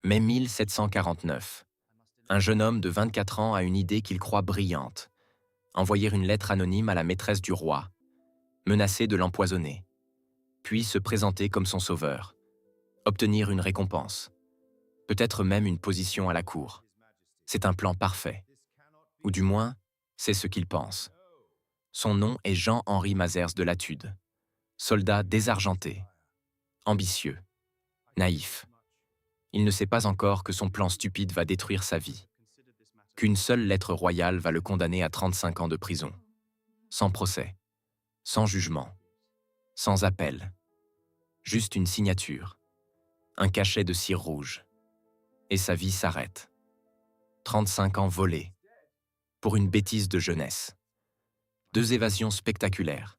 Mai 1749. Un jeune homme de 24 ans a une idée qu'il croit brillante. Envoyer une lettre anonyme à la maîtresse du roi, menacer de l'empoisonner, puis se présenter comme son sauveur, obtenir une récompense, peut-être même une position à la cour. C'est un plan parfait. Ou du moins, c'est ce qu'il pense. Son nom est Jean-Henri Mazers de Latude. Soldat désargenté, ambitieux, naïf. Il ne sait pas encore que son plan stupide va détruire sa vie, qu'une seule lettre royale va le condamner à 35 ans de prison, sans procès, sans jugement, sans appel, juste une signature, un cachet de cire rouge, et sa vie s'arrête. 35 ans volés, pour une bêtise de jeunesse. 2 évasions spectaculaires,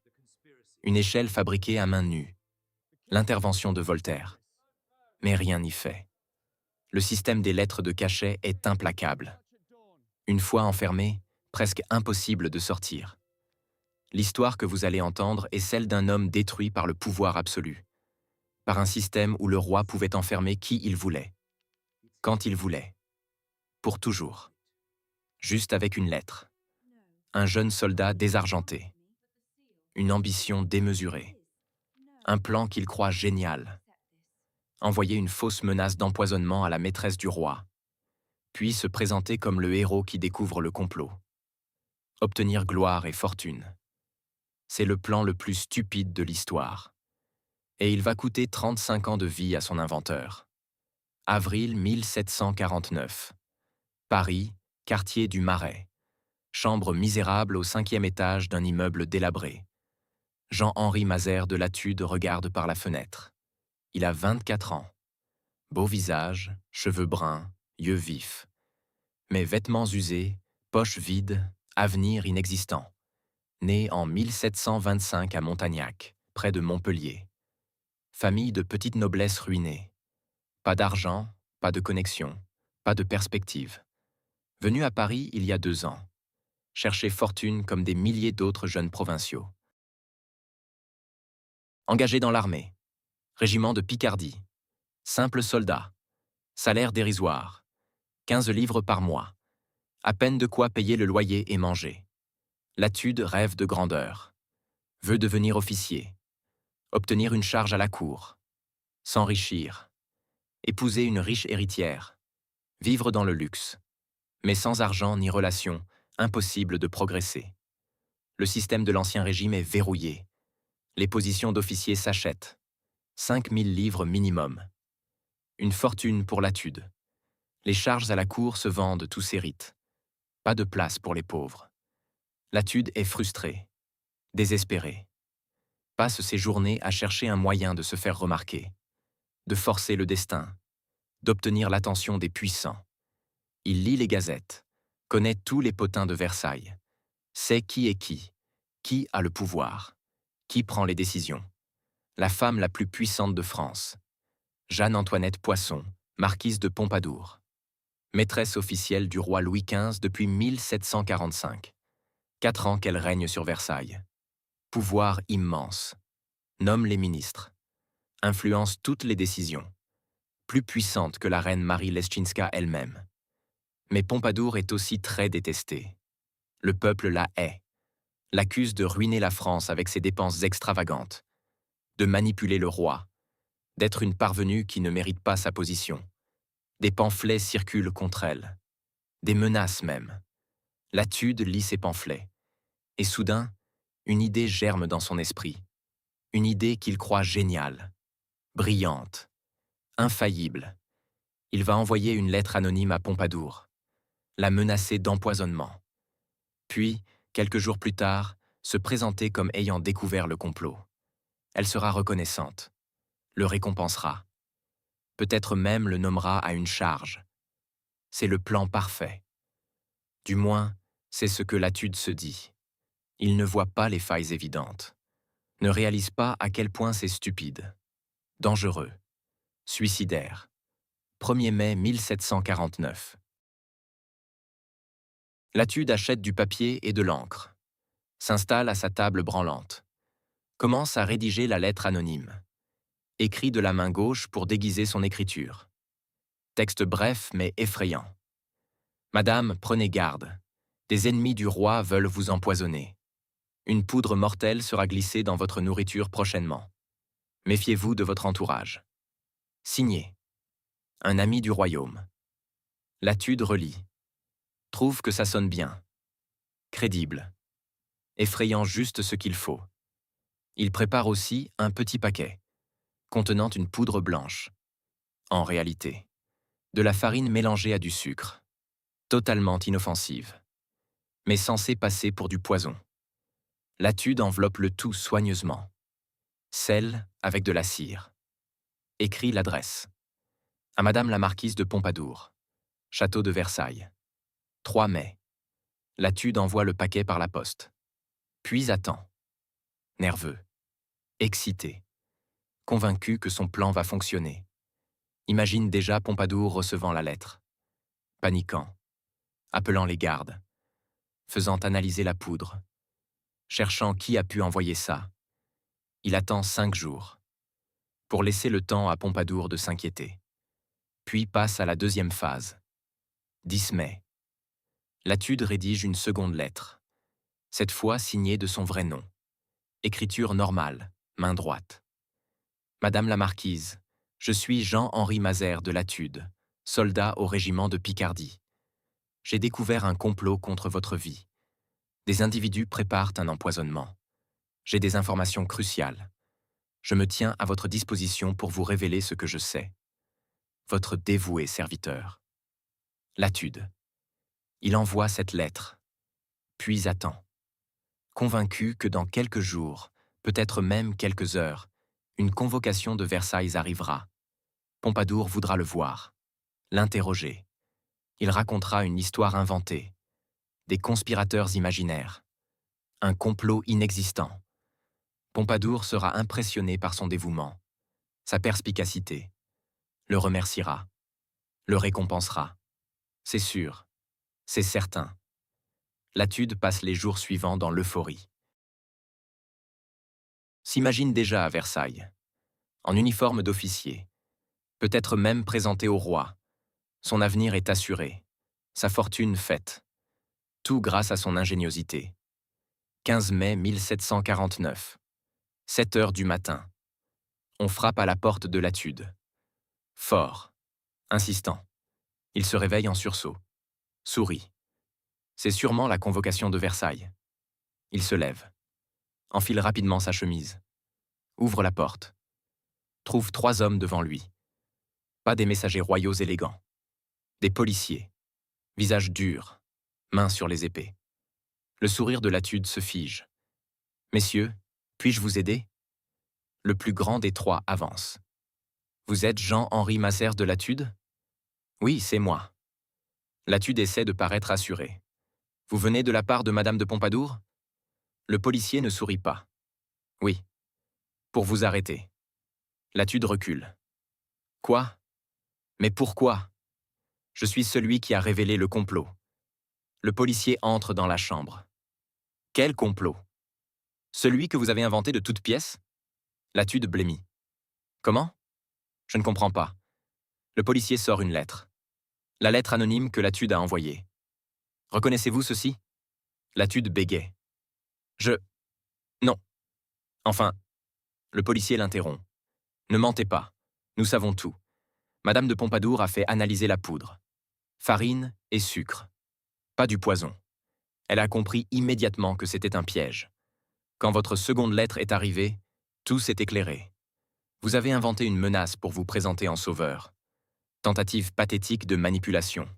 une échelle fabriquée à main nue, l'intervention de Voltaire. Mais rien n'y fait. Le système des lettres de cachet est implacable. Une fois enfermé, presque impossible de sortir. L'histoire que vous allez entendre est celle d'un homme détruit par le pouvoir absolu, par un système où le roi pouvait enfermer qui il voulait, quand il voulait, pour toujours, juste avec une lettre. Un jeune soldat désargenté, une ambition démesurée, un plan qu'il croit génial. Envoyer une fausse menace d'empoisonnement à la maîtresse du roi, puis se présenter comme le héros qui découvre le complot. Obtenir gloire et fortune. C'est le plan le plus stupide de l'histoire. Et il va coûter 35 ans de vie à son inventeur. Avril 1749. Paris, quartier du Marais. Chambre misérable au 5e étage d'un immeuble délabré. Jean-Henri Mazers de Latude regarde par la fenêtre. Il a 24 ans. Beau visage, cheveux bruns, yeux vifs. Mais vêtements usés, poches vides, avenir inexistant. Né en 1725 à Montagnac, près de Montpellier. Famille de petite noblesse ruinée. Pas d'argent, pas de connexion, pas de perspective. Venu à Paris il y a 2 ans. Chercher fortune comme des milliers d'autres jeunes provinciaux. Engagé dans l'armée. Régiment de Picardie. Simple soldat. Salaire dérisoire. 15 livres par mois. À peine de quoi payer le loyer et manger. Latude rêve de grandeur. Veut devenir officier. Obtenir une charge à la cour. S'enrichir. Épouser une riche héritière. Vivre dans le luxe. Mais sans argent ni relation, impossible de progresser. Le système de l'Ancien Régime est verrouillé. Les positions d'officier s'achètent. 5000 livres minimum. Une fortune pour Latude. Les charges à la cour se vendent tous ses rites. Pas de place pour les pauvres. Latude est frustré, désespéré. Passe ses journées à chercher un moyen de se faire remarquer, de forcer le destin, d'obtenir l'attention des puissants. Il lit les gazettes, connaît tous les potins de Versailles, sait qui est qui a le pouvoir, qui prend les décisions. La femme la plus puissante de France, Jeanne-Antoinette Poisson, marquise de Pompadour. Maîtresse officielle du roi Louis XV depuis 1745. 4 ans qu'elle règne sur Versailles. Pouvoir immense. Nomme les ministres. Influence toutes les décisions. Plus puissante que la reine Marie Leschinska elle-même. Mais Pompadour est aussi très détestée. Le peuple la hait. L'accuse de ruiner la France avec ses dépenses extravagantes. De manipuler le roi. D'être une parvenue qui ne mérite pas sa position. Des pamphlets circulent contre elle. Des menaces même. Latude lit ses pamphlets. Et soudain, une idée germe dans son esprit. Une idée qu'il croit géniale, brillante, infaillible. Il va envoyer une lettre anonyme à Pompadour, la menacer d'empoisonnement. Puis, quelques jours plus tard, se présenter comme ayant découvert le complot. Elle sera reconnaissante, le récompensera, peut-être même le nommera à une charge. C'est le plan parfait. Du moins, c'est ce que Latude se dit. Il ne voit pas les failles évidentes, ne réalise pas à quel point c'est stupide, dangereux, suicidaire. 1er mai 1749. Latude achète du papier et de l'encre, s'installe à sa table branlante, commence à rédiger la lettre anonyme, écrit de la main gauche pour déguiser son écriture. Texte bref mais effrayant. Madame, prenez garde. Des ennemis du roi veulent vous empoisonner. Une poudre mortelle sera glissée dans votre nourriture prochainement. Méfiez-vous de votre entourage. Signé. Un ami du royaume. Latude relit. Trouve que ça sonne bien. Crédible. Effrayant juste ce qu'il faut. Il prépare aussi un petit paquet, contenant une poudre blanche. En réalité, de la farine mélangée à du sucre. Totalement inoffensive, mais censée passer pour du poison. Latude enveloppe le tout soigneusement. Sel avec de la cire. Écrit l'adresse. À Madame la Marquise de Pompadour. Château de Versailles. 3 mai. Latude envoie le paquet par la poste. Puis attend. Nerveux. Excité. Convaincu que son plan va fonctionner. Imagine déjà Pompadour recevant la lettre. Paniquant. Appelant les gardes. Faisant analyser la poudre. Cherchant qui a pu envoyer ça. Il attend 5 jours. Pour laisser le temps à Pompadour de s'inquiéter. Puis passe à la deuxième phase. 10 mai. Latude rédige une seconde lettre. Cette fois signée de son vrai nom. Écriture normale, main droite. Madame la Marquise, je suis Jean-Henri Mazère de Latude, soldat au régiment de Picardie. J'ai découvert un complot contre votre vie. Des individus préparent un empoisonnement. J'ai des informations cruciales. Je me tiens à votre disposition pour vous révéler ce que je sais. Votre dévoué serviteur. Latude. Il envoie cette lettre, puis attend. Convaincu que dans quelques jours, peut-être même quelques heures, une convocation de Versailles arrivera. Pompadour voudra le voir, l'interroger. Il racontera une histoire inventée, des conspirateurs imaginaires, un complot inexistant. Pompadour sera impressionné par son dévouement, sa perspicacité, le remerciera, le récompensera. C'est sûr, c'est certain. Latude passe les jours suivants dans l'euphorie. S'imagine déjà à Versailles, en uniforme d'officier, peut-être même présenté au roi. Son avenir est assuré, sa fortune faite. Tout grâce à son ingéniosité. 15 mai 1749. 7 heures du matin. On frappe à la porte de Latude. Fort. Insistant. Il se réveille en sursaut. Sourit. C'est sûrement la convocation de Versailles. Il se lève. Enfile rapidement sa chemise. Ouvre la porte. Trouve 3 hommes devant lui. Pas des messagers royaux élégants. Des policiers. Visage dur. Mains sur les épées. Le sourire de Latude se fige. Messieurs, puis-je vous aider? Le plus grand des 3 avance. Vous êtes Jean-Henri Mazère de Latude? Oui, c'est moi. Latude essaie de paraître assuré. Vous venez de la part de Madame de Pompadour? Le policier ne sourit pas. Oui. Pour vous arrêter. Latude recule. Quoi? Mais pourquoi? Je suis celui qui a révélé le complot. Le policier entre dans la chambre. Quel complot? Celui que vous avez inventé de toutes pièces? Latude blêmit. Comment? Je ne comprends pas. Le policier sort une lettre. La lettre anonyme que Latude a envoyée. Reconnaissez-vous ceci? Latude bégaye. Non. Enfin, le policier l'interrompt. Ne mentez pas. Nous savons tout. Madame de Pompadour a fait analyser la poudre. Farine et sucre. Pas du poison. Elle a compris immédiatement que c'était un piège. Quand votre seconde lettre est arrivée, tout s'est éclairé. Vous avez inventé une menace pour vous présenter en sauveur. Tentative pathétique de manipulation.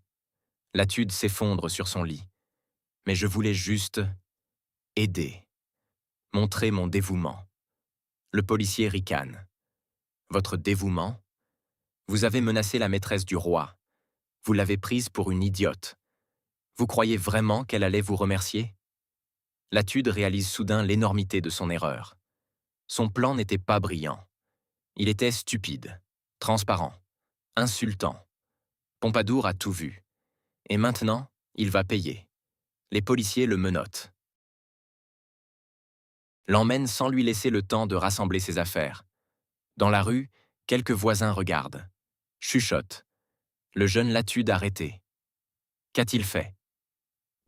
Latude s'effondre sur son lit. Mais je voulais juste aider. Montrer mon dévouement. Le policier ricane. Votre dévouement? Vous avez menacé la maîtresse du roi. Vous l'avez prise pour une idiote. Vous croyez vraiment qu'elle allait vous remercier? Latude réalise soudain l'énormité de son erreur. Son plan n'était pas brillant. Il était stupide, transparent, insultant. Pompadour a tout vu. Et maintenant, il va payer. Les policiers le menottent. L'emmènent sans lui laisser le temps de rassembler ses affaires. Dans la rue, quelques voisins regardent, chuchotent. Le jeune Latude arrêté. Qu'a-t-il fait?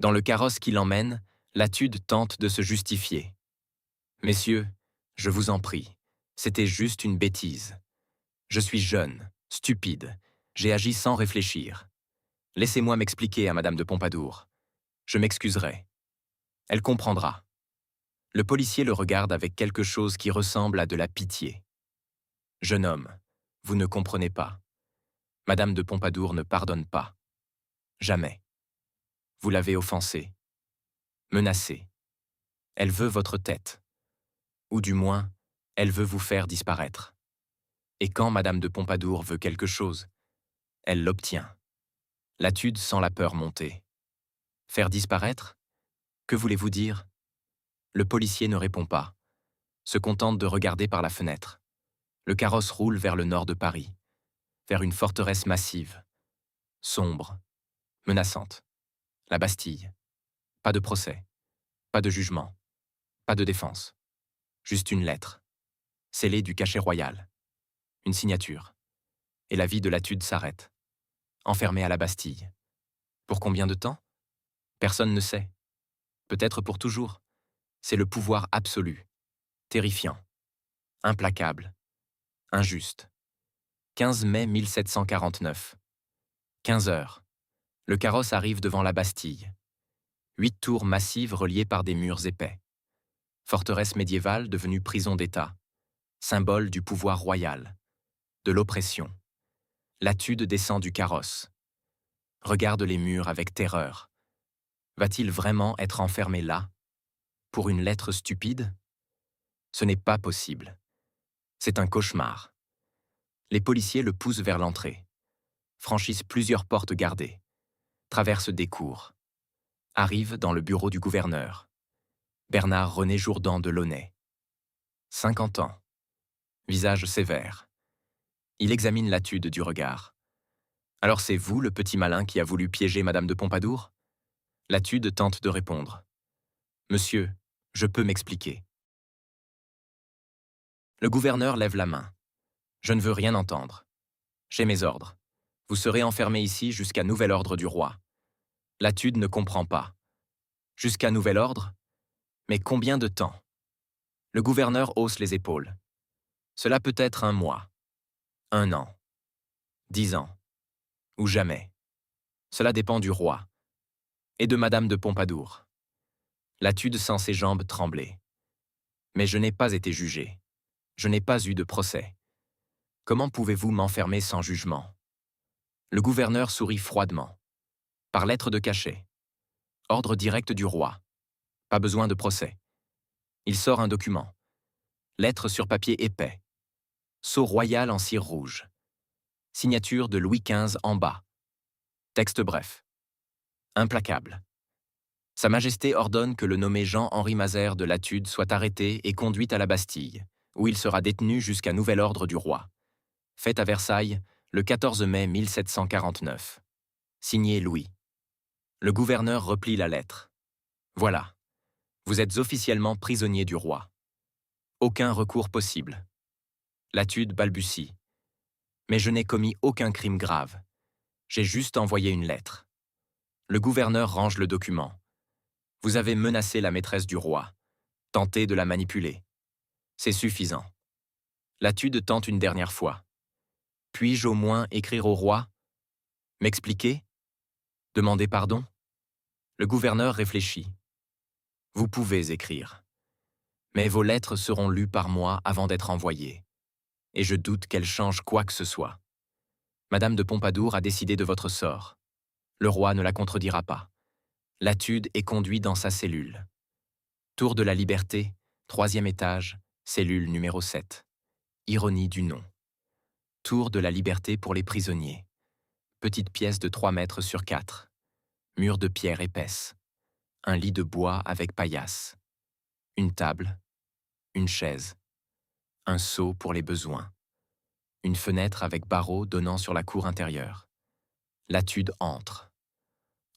Dans le carrosse qui l'emmène, Latude tente de se justifier. Messieurs, je vous en prie, c'était juste une bêtise. Je suis jeune, stupide, j'ai agi sans réfléchir. Laissez-moi m'expliquer à Madame de Pompadour. Je m'excuserai. Elle comprendra. Le policier le regarde avec quelque chose qui ressemble à de la pitié. Jeune homme, vous ne comprenez pas. Madame de Pompadour ne pardonne pas. Jamais. Vous l'avez offensée. Menacée. Elle veut votre tête. Ou du moins, elle veut vous faire disparaître. Et quand Madame de Pompadour veut quelque chose, elle l'obtient. Latude sent la peur monter. Faire disparaître? Que voulez-vous dire? Le policier ne répond pas, se contente de regarder par la fenêtre. Le carrosse roule vers le nord de Paris, vers une forteresse massive, sombre, menaçante. La Bastille. Pas de procès, pas de jugement, pas de défense. Juste une lettre, scellée du cachet royal. Une signature. Et la vie de Latude s'arrête. Enfermé à la Bastille. Pour combien de temps? Personne ne sait. Peut-être pour toujours. C'est le pouvoir absolu. Terrifiant. Implacable. Injuste. 15 mai 1749. 15 heures. Le carrosse arrive devant la Bastille. 8 tours massives reliées par des murs épais. Forteresse médiévale devenue prison d'État. Symbole du pouvoir royal. De l'oppression. Latude descend du carrosse. Regarde les murs avec terreur. Va-t-il vraiment être enfermé là? Pour une lettre stupide? Ce n'est pas possible. C'est un cauchemar. Les policiers le poussent vers l'entrée. Franchissent plusieurs portes gardées. Traversent des cours. Arrivent dans le bureau du gouverneur. Bernard-René Jourdan de Launay. 50 ans. Visage sévère. Il examine Latude du regard. Alors c'est vous, le petit malin, qui a voulu piéger Madame de Pompadour? Latude tente de répondre. Monsieur, je peux m'expliquer. Le gouverneur lève la main. Je ne veux rien entendre. J'ai mes ordres. Vous serez enfermé ici jusqu'à nouvel ordre du roi. Latude ne comprend pas. Jusqu'à nouvel ordre? Mais combien de temps? Le gouverneur hausse les épaules. Cela peut être un mois, 1 an, 10 ans, ou jamais. Cela dépend du roi et de Madame de Pompadour. Latude sent ses jambes trembler. Mais je n'ai pas été jugé. Je n'ai pas eu de procès. Comment pouvez-vous m'enfermer sans jugement? Le gouverneur sourit froidement. Par lettre de cachet. Ordre direct du roi. Pas besoin de procès. Il sort un document. Lettre sur papier épais. Sceau royal en cire rouge. Signature de Louis XV en bas. Texte bref. Implacable. Sa Majesté ordonne que le nommé Jean-Henri Mazère de Latude soit arrêté et conduit à la Bastille, où il sera détenu jusqu'à nouvel ordre du roi. Fait à Versailles, le 14 mai 1749. Signé Louis. Le gouverneur replie la lettre. Voilà. Vous êtes officiellement prisonnier du roi. Aucun recours possible. Latude balbutie. Mais je n'ai commis aucun crime grave. J'ai juste envoyé une lettre. Le gouverneur range le document. Vous avez menacé la maîtresse du roi. Tenté de la manipuler. C'est suffisant. Latude tente une dernière fois. Puis-je au moins écrire au roi? M'expliquer? Demander pardon? Le gouverneur réfléchit. Vous pouvez écrire. Mais vos lettres seront lues par moi avant d'être envoyées. Et je doute qu'elles changent quoi que ce soit. Madame de Pompadour a décidé de votre sort. Le roi ne la contredira pas. Latude est conduit dans sa cellule. Tour de la Liberté, 3e étage, cellule numéro 7. Ironie du nom. Tour de la Liberté pour les prisonniers. Petite pièce de 3 mètres sur 4. Mur de pierre épaisse. Un lit de bois avec paillasse. Une table. Une chaise. Un seau pour les besoins. Une fenêtre avec barreaux donnant sur la cour intérieure. Latude entre.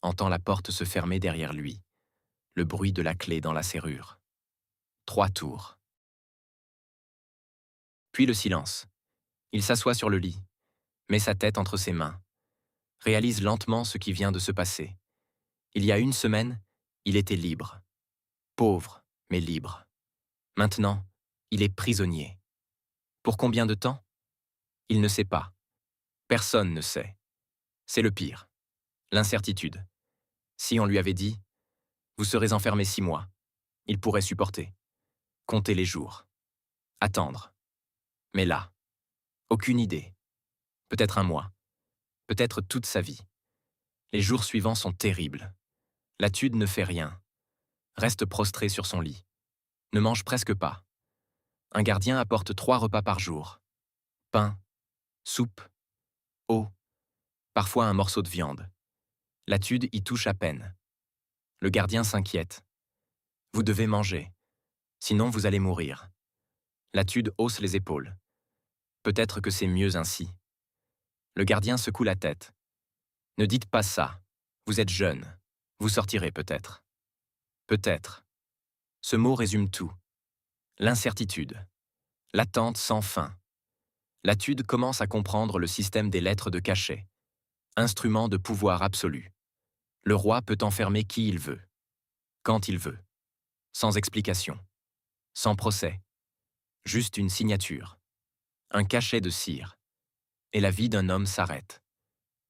Entend la porte se fermer derrière lui. Le bruit de la clé dans la serrure. 3 tours. Puis le silence. Il s'assoit sur le lit, met sa tête entre ses mains. Réalise lentement ce qui vient de se passer. Il y a une semaine, il était libre. Pauvre, mais libre. Maintenant, il est prisonnier. Pour combien de temps? Il ne sait pas. Personne ne sait. C'est le pire. L'incertitude. Si on lui avait dit « Vous serez enfermé 6 mois », il pourrait supporter. Compter les jours. Attendre. Mais là, aucune idée. Peut-être un mois. Peut-être toute sa vie. Les jours suivants sont terribles. Latude ne fait rien. Reste prostré sur son lit. Ne mange presque pas. Un gardien apporte 3 repas par jour. Pain, soupe, eau, parfois un morceau de viande. Latude y touche à peine. Le gardien s'inquiète. Vous devez manger, sinon vous allez mourir. Latude hausse les épaules. Peut-être que c'est mieux ainsi. Le gardien secoue la tête. Ne dites pas ça. Vous êtes jeune. Vous sortirez peut-être. Peut-être. Ce mot résume tout. L'incertitude. L'attente sans fin. Latude commence à comprendre le système des lettres de cachet. Instrument de pouvoir absolu. Le roi peut enfermer qui il veut. Quand il veut. Sans explication. Sans procès. Juste une signature. Un cachet de cire. Et la vie d'un homme s'arrête.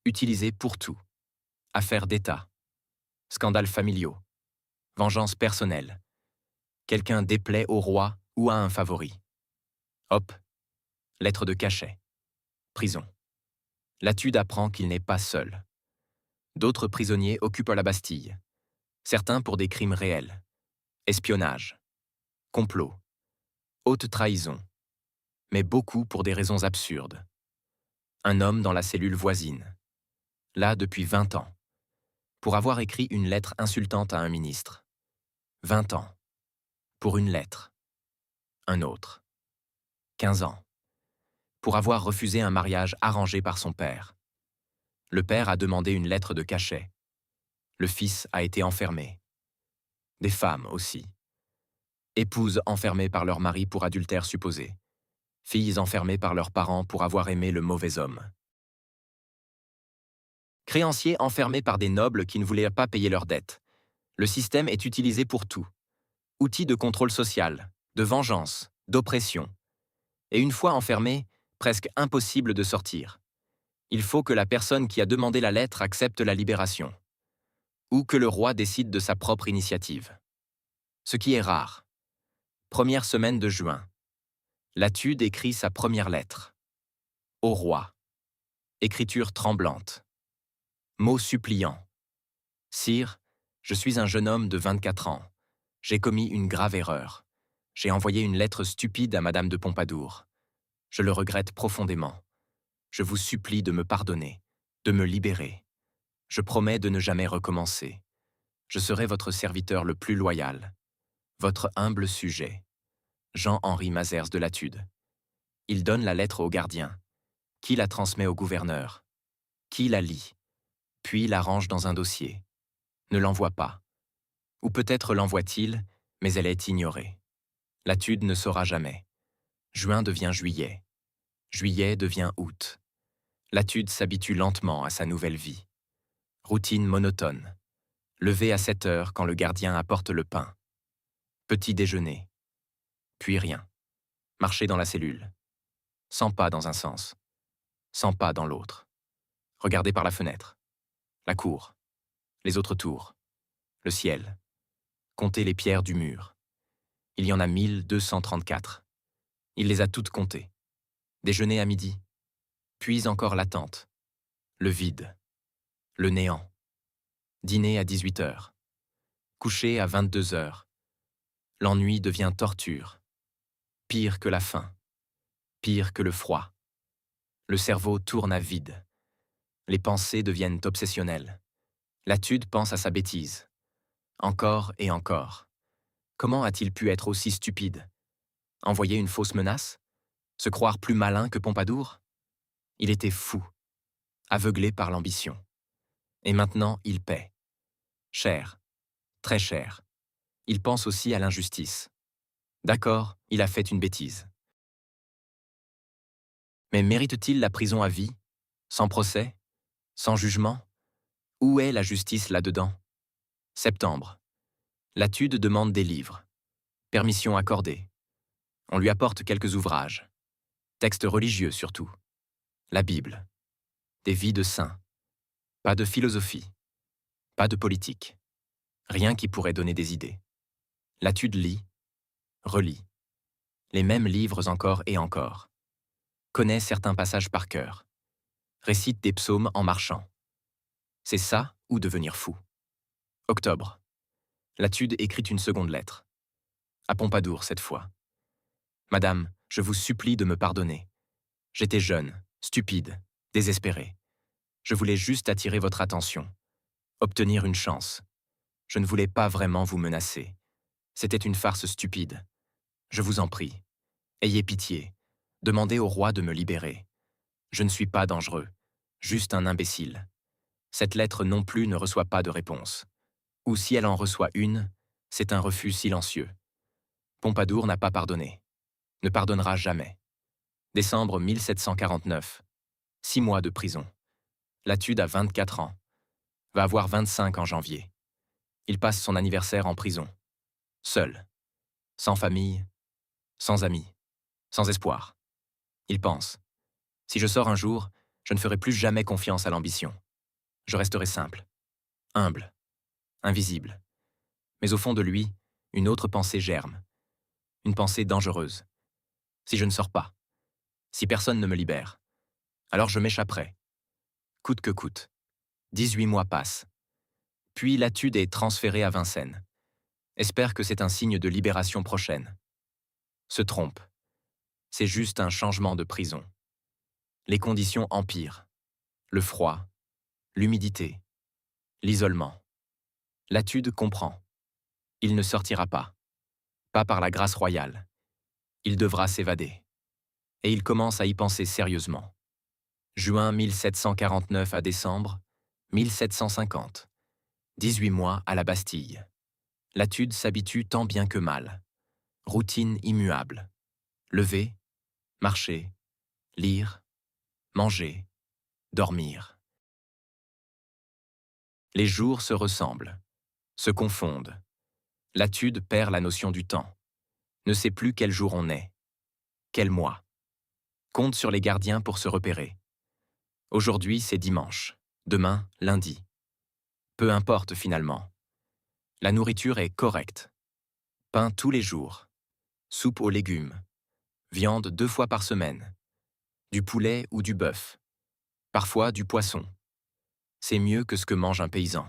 Utilisé pour tout. Affaires d'État. Scandales familiaux. Vengeance personnelle. Quelqu'un déplaît au roi ou à un favori. Hop. Lettre de cachet. Prison. Latude apprend qu'il n'est pas seul. D'autres prisonniers occupent la Bastille. Certains pour des crimes réels. Espionnage. Complot. Haute trahison. Mais beaucoup pour des raisons absurdes. Un homme dans la cellule voisine. Là depuis 20 ans. Pour avoir écrit une lettre insultante à un ministre. 20 ans. Pour une lettre. Un autre. 15 ans. Pour avoir refusé un mariage arrangé par son père. Le père a demandé une lettre de cachet. Le fils a été enfermé. Des femmes aussi. Épouses enfermées par leur mari pour adultère supposé. Filles enfermées par leurs parents pour avoir aimé le mauvais homme. Créanciers enfermés par des nobles qui ne voulaient pas payer leurs dettes. Le système est utilisé pour tout. Outil de contrôle social, de vengeance, d'oppression. Et une fois enfermé, presque impossible de sortir. Il faut que la personne qui a demandé la lettre accepte la libération. Ou que le roi décide de sa propre initiative. Ce qui est rare. Première semaine de juin. Latude écrit sa première lettre. Au roi. Écriture tremblante. Mots suppliants. Sire, je suis un jeune homme de 24 ans. J'ai commis une grave erreur. J'ai envoyé une lettre stupide à Madame de Pompadour. Je le regrette profondément. Je vous supplie de me pardonner, de me libérer. Je promets de ne jamais recommencer. Je serai votre serviteur le plus loyal. Votre humble sujet. Jean-Henri Mazers de Latude. Il donne la lettre au gardien. Qui la transmet au gouverneur? Qui la lit? Puis la range dans un dossier. Ne l'envoie pas. Ou peut-être l'envoie-t-il, mais elle est ignorée. Latude ne saura jamais. Juin devient juillet. Juillet devient août. Latude s'habitue lentement à sa nouvelle vie. Routine monotone. Lever à 7 heures quand le gardien apporte le pain. Petit déjeuner. Puis rien. Marcher dans la cellule. 100 pas dans un sens. 100 pas dans l'autre. Regarder par la fenêtre. La cour. Les autres tours. Le ciel. Compter les pierres du mur. Il y en a 1234. Il les a toutes comptées. Déjeuner à midi. Puis encore l'attente. Le vide. Le néant. Dîner à 18 heures. Coucher à 22 heures. L'ennui devient torture. Pire que la faim. Pire que le froid. Le cerveau tourne à vide. Les pensées deviennent obsessionnelles. Latude pense à sa bêtise. Encore et encore. Comment a-t-il pu être aussi stupide? Envoyer une fausse menace? Se croire plus malin que Pompadour? Il était fou. Aveuglé par l'ambition. Et maintenant, il paie. Cher. Très cher. Il pense aussi à l'injustice. D'accord, il a fait une bêtise. Mais mérite-t-il la prison à vie? Sans procès? Sans jugement? Où est la justice là-dedans? Septembre. Latude demande des livres. Permission accordée. On lui apporte quelques ouvrages. Textes religieux surtout. La Bible. Des vies de saints. Pas de philosophie. Pas de politique. Rien qui pourrait donner des idées. Latude lit, relit. Les mêmes livres encore et encore. Connaît certains passages par cœur. Récite des psaumes en marchant. C'est ça ou devenir fou? Octobre. Latude écrit une seconde lettre. À Pompadour cette fois. Madame, je vous supplie de me pardonner. J'étais jeune, stupide, désespéré. Je voulais juste attirer votre attention. Obtenir une chance. Je ne voulais pas vraiment vous menacer. C'était une farce stupide. Je vous en prie. Ayez pitié. Demandez au roi de me libérer. Je ne suis pas dangereux. Juste un imbécile. Cette lettre non plus ne reçoit pas de réponse. Ou si elle en reçoit une, c'est un refus silencieux. Pompadour n'a pas pardonné. Ne pardonnera jamais. Décembre 1749. 6 mois de prison. Latude a 24 ans. Va avoir 25 en janvier. Il passe son anniversaire en prison. Seul. Sans famille. Sans amis. Sans espoir. Il pense. Si je sors un jour, je ne ferai plus jamais confiance à l'ambition. Je resterai simple. Humble. Invisible. Mais au fond de lui, une autre pensée germe. Une pensée dangereuse. Si je ne sors pas. Si personne ne me libère. Alors je m'échapperai. Coûte que coûte. 18 mois passent. Puis Latude est transféré à Vincennes. Espère que c'est un signe de libération prochaine. Se trompe. C'est juste un changement de prison. Les conditions empirent. Le froid, l'humidité, l'isolement. Latude comprend. Il ne sortira pas. Pas par la grâce royale. Il devra s'évader. Et il commence à y penser sérieusement. Juin 1749 à décembre 1750. 18 mois à la Bastille. Latude s'habitue tant bien que mal. Routine immuable. Lever, marcher, lire, manger, dormir. Les jours se ressemblent, se confondent. Latude perd la notion du temps. Ne sait plus quel jour on est. Quel mois. Compte sur les gardiens pour se repérer. Aujourd'hui, c'est dimanche. Demain, lundi. Peu importe finalement. La nourriture est correcte. Pain tous les jours. Soupe aux légumes. Viande 2 fois par semaine. Du poulet ou du bœuf. Parfois du poisson. C'est mieux que ce que mange un paysan.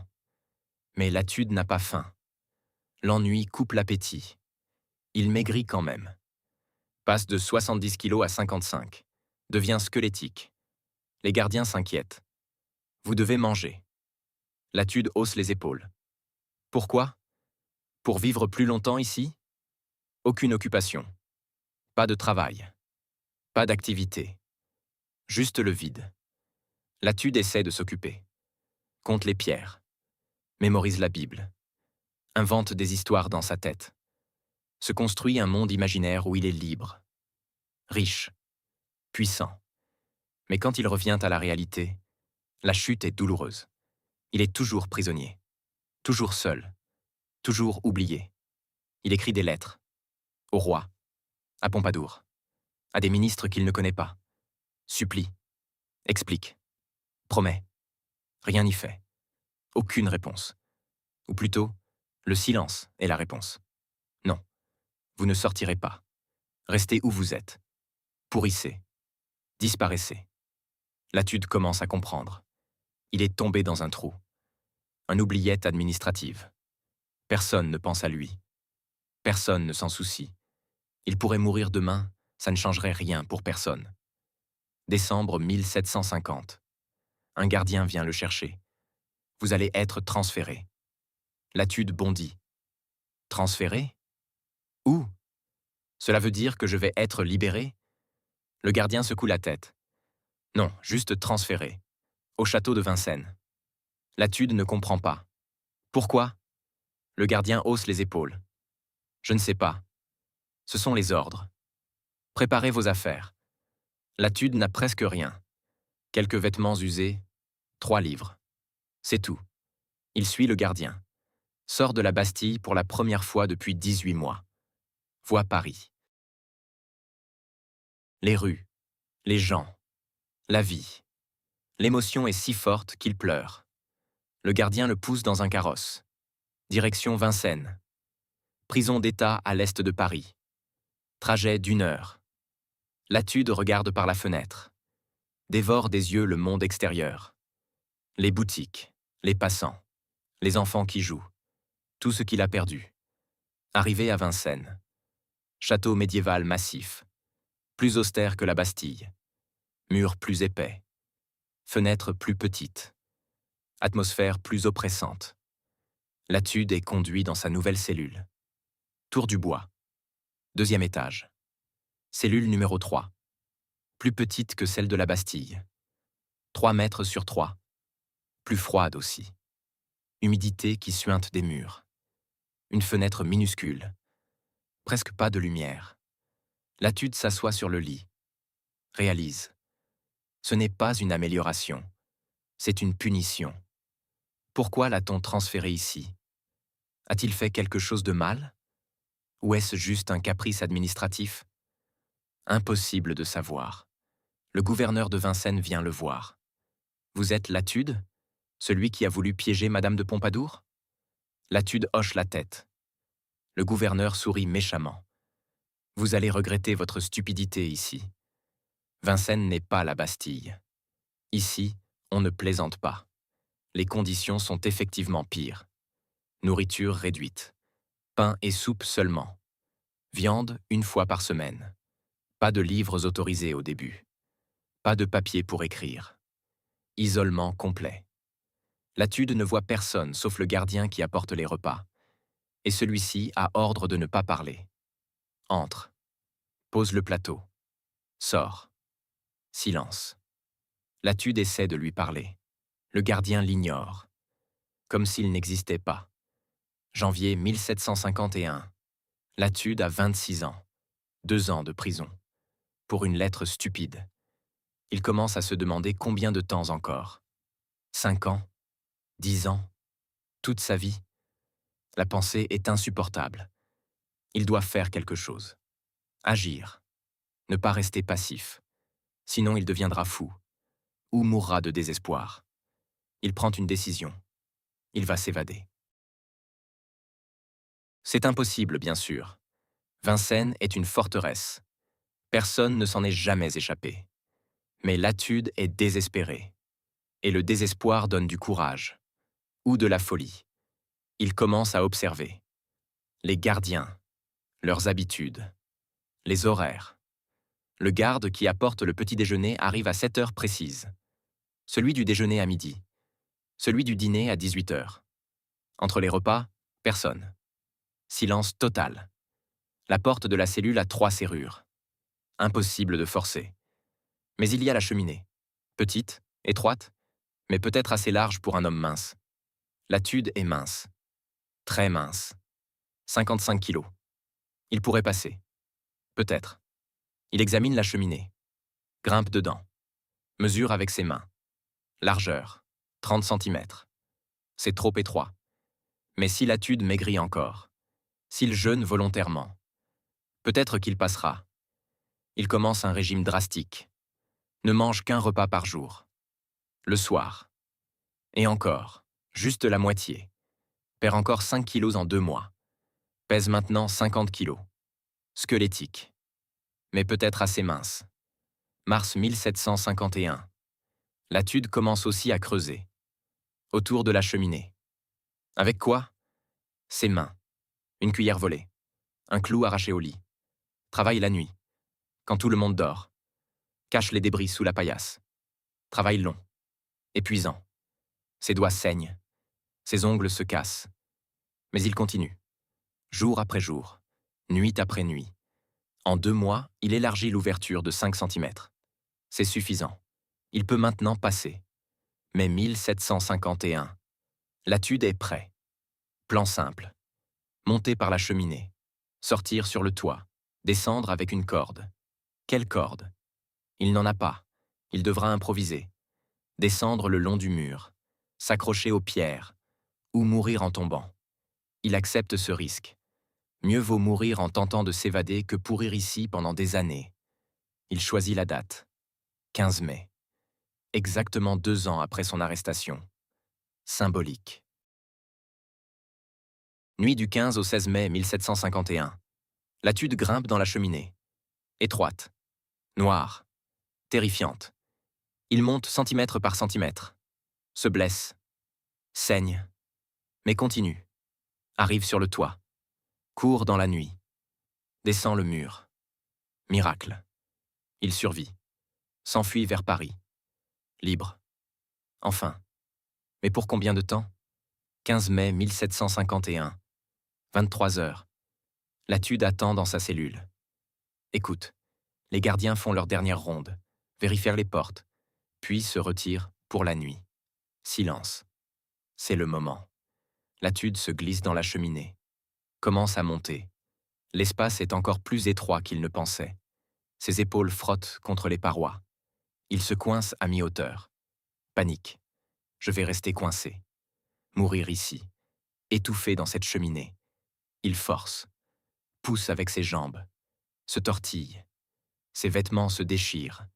Mais Latude n'a pas faim. L'ennui coupe l'appétit. Il maigrit quand même. Passe de 70 kilos à 55. Devient squelettique. Les gardiens s'inquiètent. Vous devez manger. Latude hausse les épaules. Pourquoi? Pour vivre plus longtemps ici? Aucune occupation. Pas de travail. Pas d'activité. Juste le vide. Latude essaie de s'occuper. Compte les pierres. Mémorise la Bible. Invente des histoires dans sa tête. Se construit un monde imaginaire où il est libre. Riche. Puissant. Mais quand il revient à la réalité, la chute est douloureuse. Il est toujours prisonnier. Toujours seul. Toujours oublié. Il écrit des lettres. Au roi. À Pompadour. À des ministres qu'il ne connaît pas. Supplie. Explique. Promet. Rien n'y fait. Aucune réponse. Ou plutôt, le silence est la réponse. Non. Vous ne sortirez pas. Restez où vous êtes. Pourrissez. Disparaissez. Latude commence à comprendre. Il est tombé dans un trou. Un oubliette administrative. Personne ne pense à lui. Personne ne s'en soucie. Il pourrait mourir demain, ça ne changerait rien pour personne. Décembre 1750. Un gardien vient le chercher. Vous allez être transféré. Latude bondit. Transféré? Où? Cela veut dire que je vais être libéré? Le gardien secoue la tête. Non, juste transféré. Au château de Vincennes. Latude ne comprend pas. Pourquoi? Le gardien hausse les épaules. Je ne sais pas. Ce sont les ordres. Préparez vos affaires. Latude n'a presque rien. Quelques vêtements usés, 3 livres. C'est tout. Il suit le gardien. Sort de la Bastille pour la première fois depuis 18 mois. Voit Paris. Les rues, les gens, la vie. L'émotion est si forte qu'il pleure. Le gardien le pousse dans un carrosse. Direction Vincennes. Prison d'État à l'est de Paris. Trajet d'1 heure. Latude regarde par la fenêtre. Dévore des yeux le monde extérieur. Les boutiques, les passants, les enfants qui jouent. Tout ce qu'il a perdu. Arrivé à Vincennes. Château médiéval massif. Plus austère que la Bastille. Murs plus épais. Fenêtres plus petites. Atmosphère plus oppressante. Latude est conduit dans sa nouvelle cellule. Tour du Bois. 2e étage. Cellule numéro 3. Plus petite que celle de la Bastille. 3 mètres sur 3. Plus froide aussi. Humidité qui suinte des murs. Une fenêtre minuscule. Presque pas de lumière. Latude s'assoit sur le lit. Réalise. Ce n'est pas une amélioration. C'est une punition. Pourquoi l'a-t-on transféré ici? A-t-il fait quelque chose de mal? Ou est-ce juste un caprice administratif? Impossible de savoir. Le gouverneur de Vincennes vient le voir. Vous êtes Latude? Celui qui a voulu piéger Madame de Pompadour? Latude hoche la tête. Le gouverneur sourit méchamment. Vous allez regretter votre stupidité ici. Vincennes n'est pas la Bastille. Ici, on ne plaisante pas. Les conditions sont effectivement pires. Nourriture réduite. Pain et soupe seulement. Viande 1 fois par semaine. Pas de livres autorisés au début. Pas de papier pour écrire. Isolement complet. Latude ne voit personne sauf le gardien qui apporte les repas. Et celui-ci a ordre de ne pas parler. Entre. Pose le plateau. Sort. Silence. Latude essaie de lui parler. Le gardien l'ignore. Comme s'il n'existait pas. Janvier 1751. Latude a 26 ans. 2 ans de prison. Pour une lettre stupide. Il commence à se demander combien de temps encore. 5 ans? 10 ans? Toute sa vie? La pensée est insupportable. Il doit faire quelque chose. Agir. Ne pas rester passif. Sinon il deviendra fou. Ou mourra de désespoir. Il prend une décision. Il va s'évader. C'est impossible, bien sûr. Vincennes est une forteresse. Personne ne s'en est jamais échappé. Mais Latude est désespéré. Et le désespoir donne du courage. Ou de la folie. Il commence à observer. Les gardiens. Leurs habitudes. Les horaires. Le garde qui apporte le petit déjeuner arrive à 7 heures précises. Celui du déjeuner à midi. Celui du dîner à 18 heures. Entre les repas, personne. Silence total. La porte de la cellule a 3 serrures. Impossible de forcer. Mais il y a la cheminée. Petite, étroite, mais peut-être assez large pour un homme mince. Latude est mince. Très mince. 55 kilos. Il pourrait passer. Peut-être. Il examine la cheminée. Grimpe dedans. Mesure avec ses mains. Largeur. 30 centimètres. C'est trop étroit. Mais si Latude maigrit encore, s'il jeûne volontairement, peut-être qu'il passera. Il commence un régime drastique. Ne mange qu'un repas par jour. Le soir. Et encore, juste la moitié. Perd encore 5 kilos en 2 mois. Pèse maintenant 50 kilos. Squelettique. Mais peut-être assez mince. Mars 1751. Latude commence aussi à creuser. Autour de la cheminée. Avec quoi? Ses mains. Une cuillère volée. Un clou arraché au lit. Travaille la nuit. Quand tout le monde dort. Cache les débris sous la paillasse. Travail long. Épuisant. Ses doigts saignent. Ses ongles se cassent. Mais il continue. Jour après jour. Nuit après nuit. En 2 mois, il élargit l'ouverture de 5 centimètres. C'est suffisant. Il peut maintenant passer. Mais 1751. Latude est prêt. Plan simple. Monter par la cheminée. Sortir sur le toit. Descendre avec une corde. Quelle corde? Il n'en a pas. Il devra improviser. descendre le long du mur, s'accrocher aux pierres, ou mourir en tombant. Il accepte ce risque. Mieux vaut mourir en tentant de s'évader que pourrir ici pendant des années. Il choisit la date. 15 mai. Exactement 2 ans après son arrestation. Symbolique. Nuit du 15 au 16 mai 1751. Latude grimpe dans la cheminée. Étroite. Noire. Terrifiante. Il monte centimètre par centimètre. Se blesse. Saigne. Mais continue. Arrive sur le toit. Court dans la nuit. Descend le mur. Miracle. Il survit. S'enfuit vers Paris. Libre. Enfin. Mais pour combien de temps? 15 mai 1751. 23 heures. Latude attend dans sa cellule. Écoute. Les gardiens font leur dernière ronde, vérifient les portes, puis se retirent pour la nuit. Silence. C'est le moment. Latude se glisse dans la cheminée. Commence à monter. L'espace est encore plus étroit qu'il ne pensait. Ses épaules frottent contre les parois. Il se coince à mi-hauteur. Panique. Je vais rester coincé. Mourir ici. Étouffé dans cette cheminée. Il force. Pousse avec ses jambes. Se tortille. Ses vêtements se déchirent.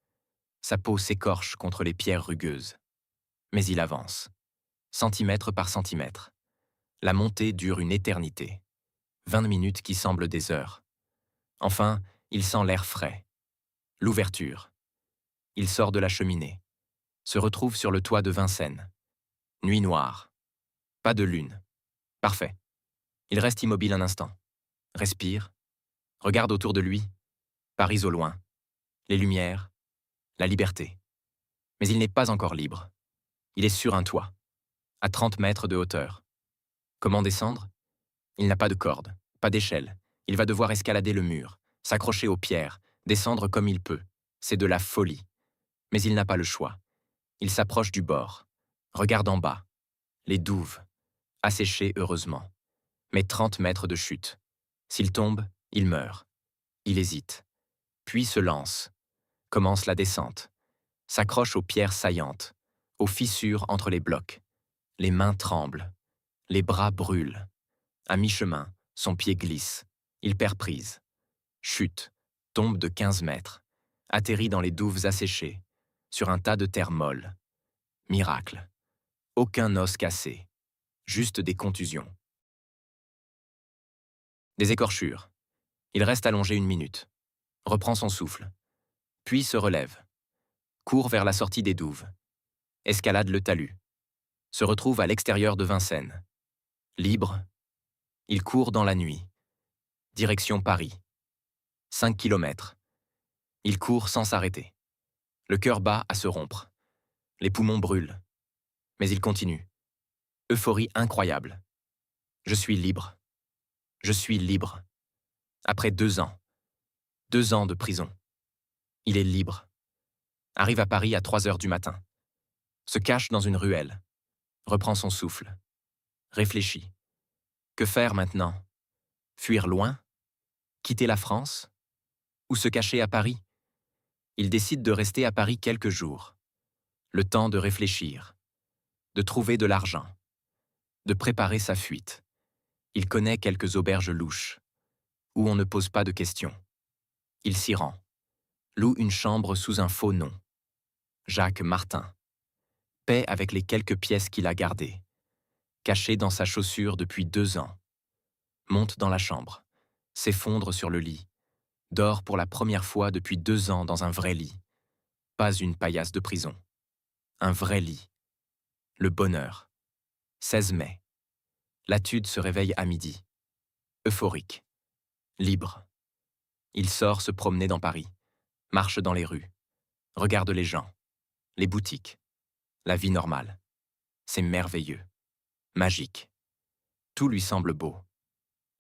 Sa peau s'écorche contre les pierres rugueuses. Mais il avance. Centimètre par centimètre. La montée dure une éternité. 20 minutes qui semblent des heures. Enfin, il sent l'air frais. L'ouverture. Il sort de la cheminée. Se retrouve sur le toit de Vincennes. Nuit noire. Pas de lune. Parfait. Il reste immobile un instant. Respire. Regarde autour de lui. Paris au loin. Les lumières. La liberté. Mais il n'est pas encore libre. Il est sur un toit. À 30 mètres de hauteur. Comment descendre? Il n'a pas de corde, pas d'échelle. Il va devoir escalader le mur, s'accrocher aux pierres, descendre comme il peut. C'est de la folie. Mais il n'a pas le choix. Il s'approche du bord. Regarde en bas. Les douves. Asséchées heureusement. Mais 30 mètres de chute. S'il tombe, il meurt. Il hésite. Puis se lance. Commence la descente. S'accroche aux pierres saillantes, aux fissures entre les blocs. Les mains tremblent. Les bras brûlent. À mi-chemin, son pied glisse. Il perd prise. Chute. Tombe de 15 mètres. Atterrit dans les douves asséchées. Sur un tas de terre molle. Miracle. Aucun os cassé. Juste des contusions. Des écorchures. Il reste allongé 1 minute. Reprend son souffle. Puis se relève. Court vers la sortie des douves. Escalade le talus. Se retrouve à l'extérieur de Vincennes. Libre. Il court dans la nuit. Direction Paris. 5 kilomètres. Il court sans s'arrêter. Le cœur bat à se rompre. Les poumons brûlent. Mais il continue. Euphorie incroyable. Je suis libre. Je suis libre. Après 2 ans. 2 ans de prison. Il est libre. Arrive à Paris à 3 heures du matin. Se cache dans une ruelle. Reprend son souffle. Réfléchit. Que faire maintenant? Fuir loin? Quitter la France? Ou se cacher à Paris? Il décide de rester à Paris quelques jours. Le temps de réfléchir. De trouver de l'argent. De préparer sa fuite. Il connaît quelques auberges louches, où on ne pose pas de questions. Il s'y rend. Loue une chambre sous un faux nom. Jacques Martin. Paie avec les quelques pièces qu'il a gardées. Caché dans sa chaussure depuis 2 ans. Monte dans la chambre. S'effondre sur le lit. Dort pour la première fois depuis 2 ans dans un vrai lit. Pas une paillasse de prison. Un vrai lit. Le bonheur. 16 mai. Latude se réveille à midi. Euphorique. Libre. Il sort se promener dans Paris. Marche dans les rues. Regarde les gens. Les boutiques. La vie normale. C'est merveilleux. Magique. Tout lui semble beau.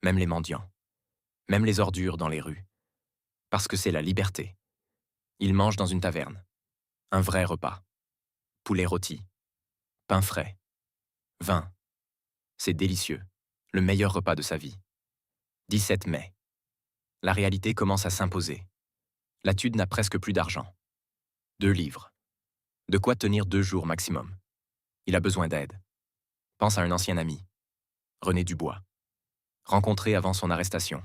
Même les mendiants. Même les ordures dans les rues. Parce que c'est la liberté. Il mange dans une taverne. Un vrai repas. Poulet rôti. Pain frais. Vin. C'est délicieux. Le meilleur repas de sa vie. 17 mai. La réalité commence à s'imposer. Latude n'a presque plus d'argent. 2 livres. De quoi tenir 2 jours maximum. Il a besoin d'aide. Pense à un ancien ami, René Dubois, rencontré avant son arrestation.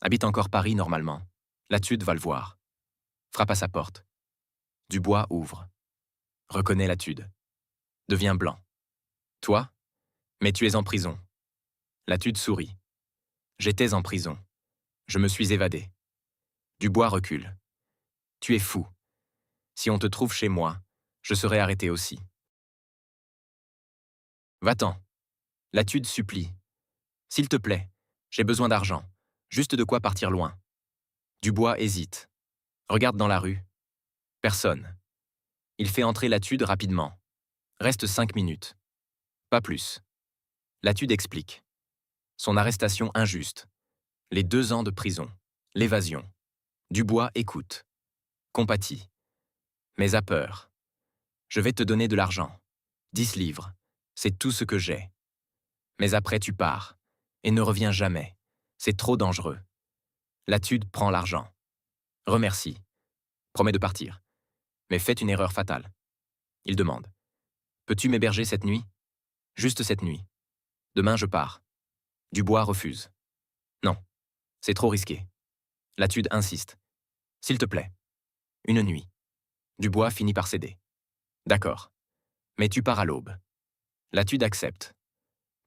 Habite encore Paris normalement. Latude va le voir. Frappe à sa porte. Dubois ouvre. Reconnaît Latude. Devient blanc. Toi? Mais tu es en prison. Latude sourit. J'étais en prison. Je me suis évadé. Dubois recule. Tu es fou. Si on te trouve chez moi, je serai arrêté aussi. Va-t'en. Latude supplie. S'il te plaît, j'ai besoin d'argent. Juste de quoi partir loin. Dubois hésite. Regarde dans la rue. Personne. Il fait entrer Latude rapidement. Reste 5 minutes. Pas plus. Latude explique. Son arrestation injuste. Les 2 ans de prison. L'évasion. Dubois écoute. Compatit. Mais a peur. Je vais te donner de l'argent. 10 livres. C'est tout ce que j'ai. Mais après tu pars. Et ne reviens jamais. C'est trop dangereux. Latude prend l'argent. Remercie. Promet de partir. Mais fait une erreur fatale. Il demande. Peux-tu m'héberger cette nuit? Juste cette nuit. Demain je pars. Dubois refuse. Non. C'est trop risqué. Latude insiste. S'il te plaît. Une nuit. Dubois finit par céder. D'accord. Mais tu pars à l'aube. Latude accepte.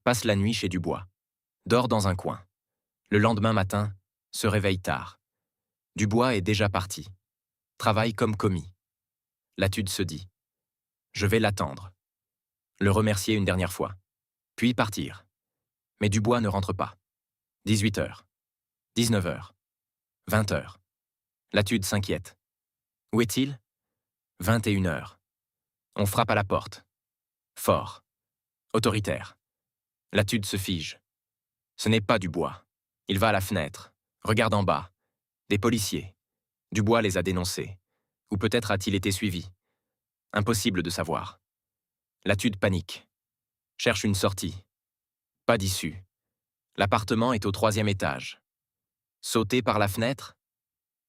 Passe la nuit chez Dubois. Dort dans un coin. Le lendemain matin, se réveille tard. Dubois est déjà parti. Travaille comme commis. Latude se dit. Je vais l'attendre. Le remercier une dernière fois. Puis partir. Mais Dubois ne rentre pas. 18h. 19h. 20h. Latude s'inquiète. Où est-il? 21h. On frappe à la porte. Fort. Autoritaire. Latude se fige. Ce n'est pas Dubois. Il va à la fenêtre. Regarde en bas. Des policiers. Dubois les a dénoncés. Ou peut-être a-t-il été suivi. Impossible de savoir. Latude panique. Cherche une sortie. Pas d'issue. L'appartement est au 3e étage. Sauter par la fenêtre?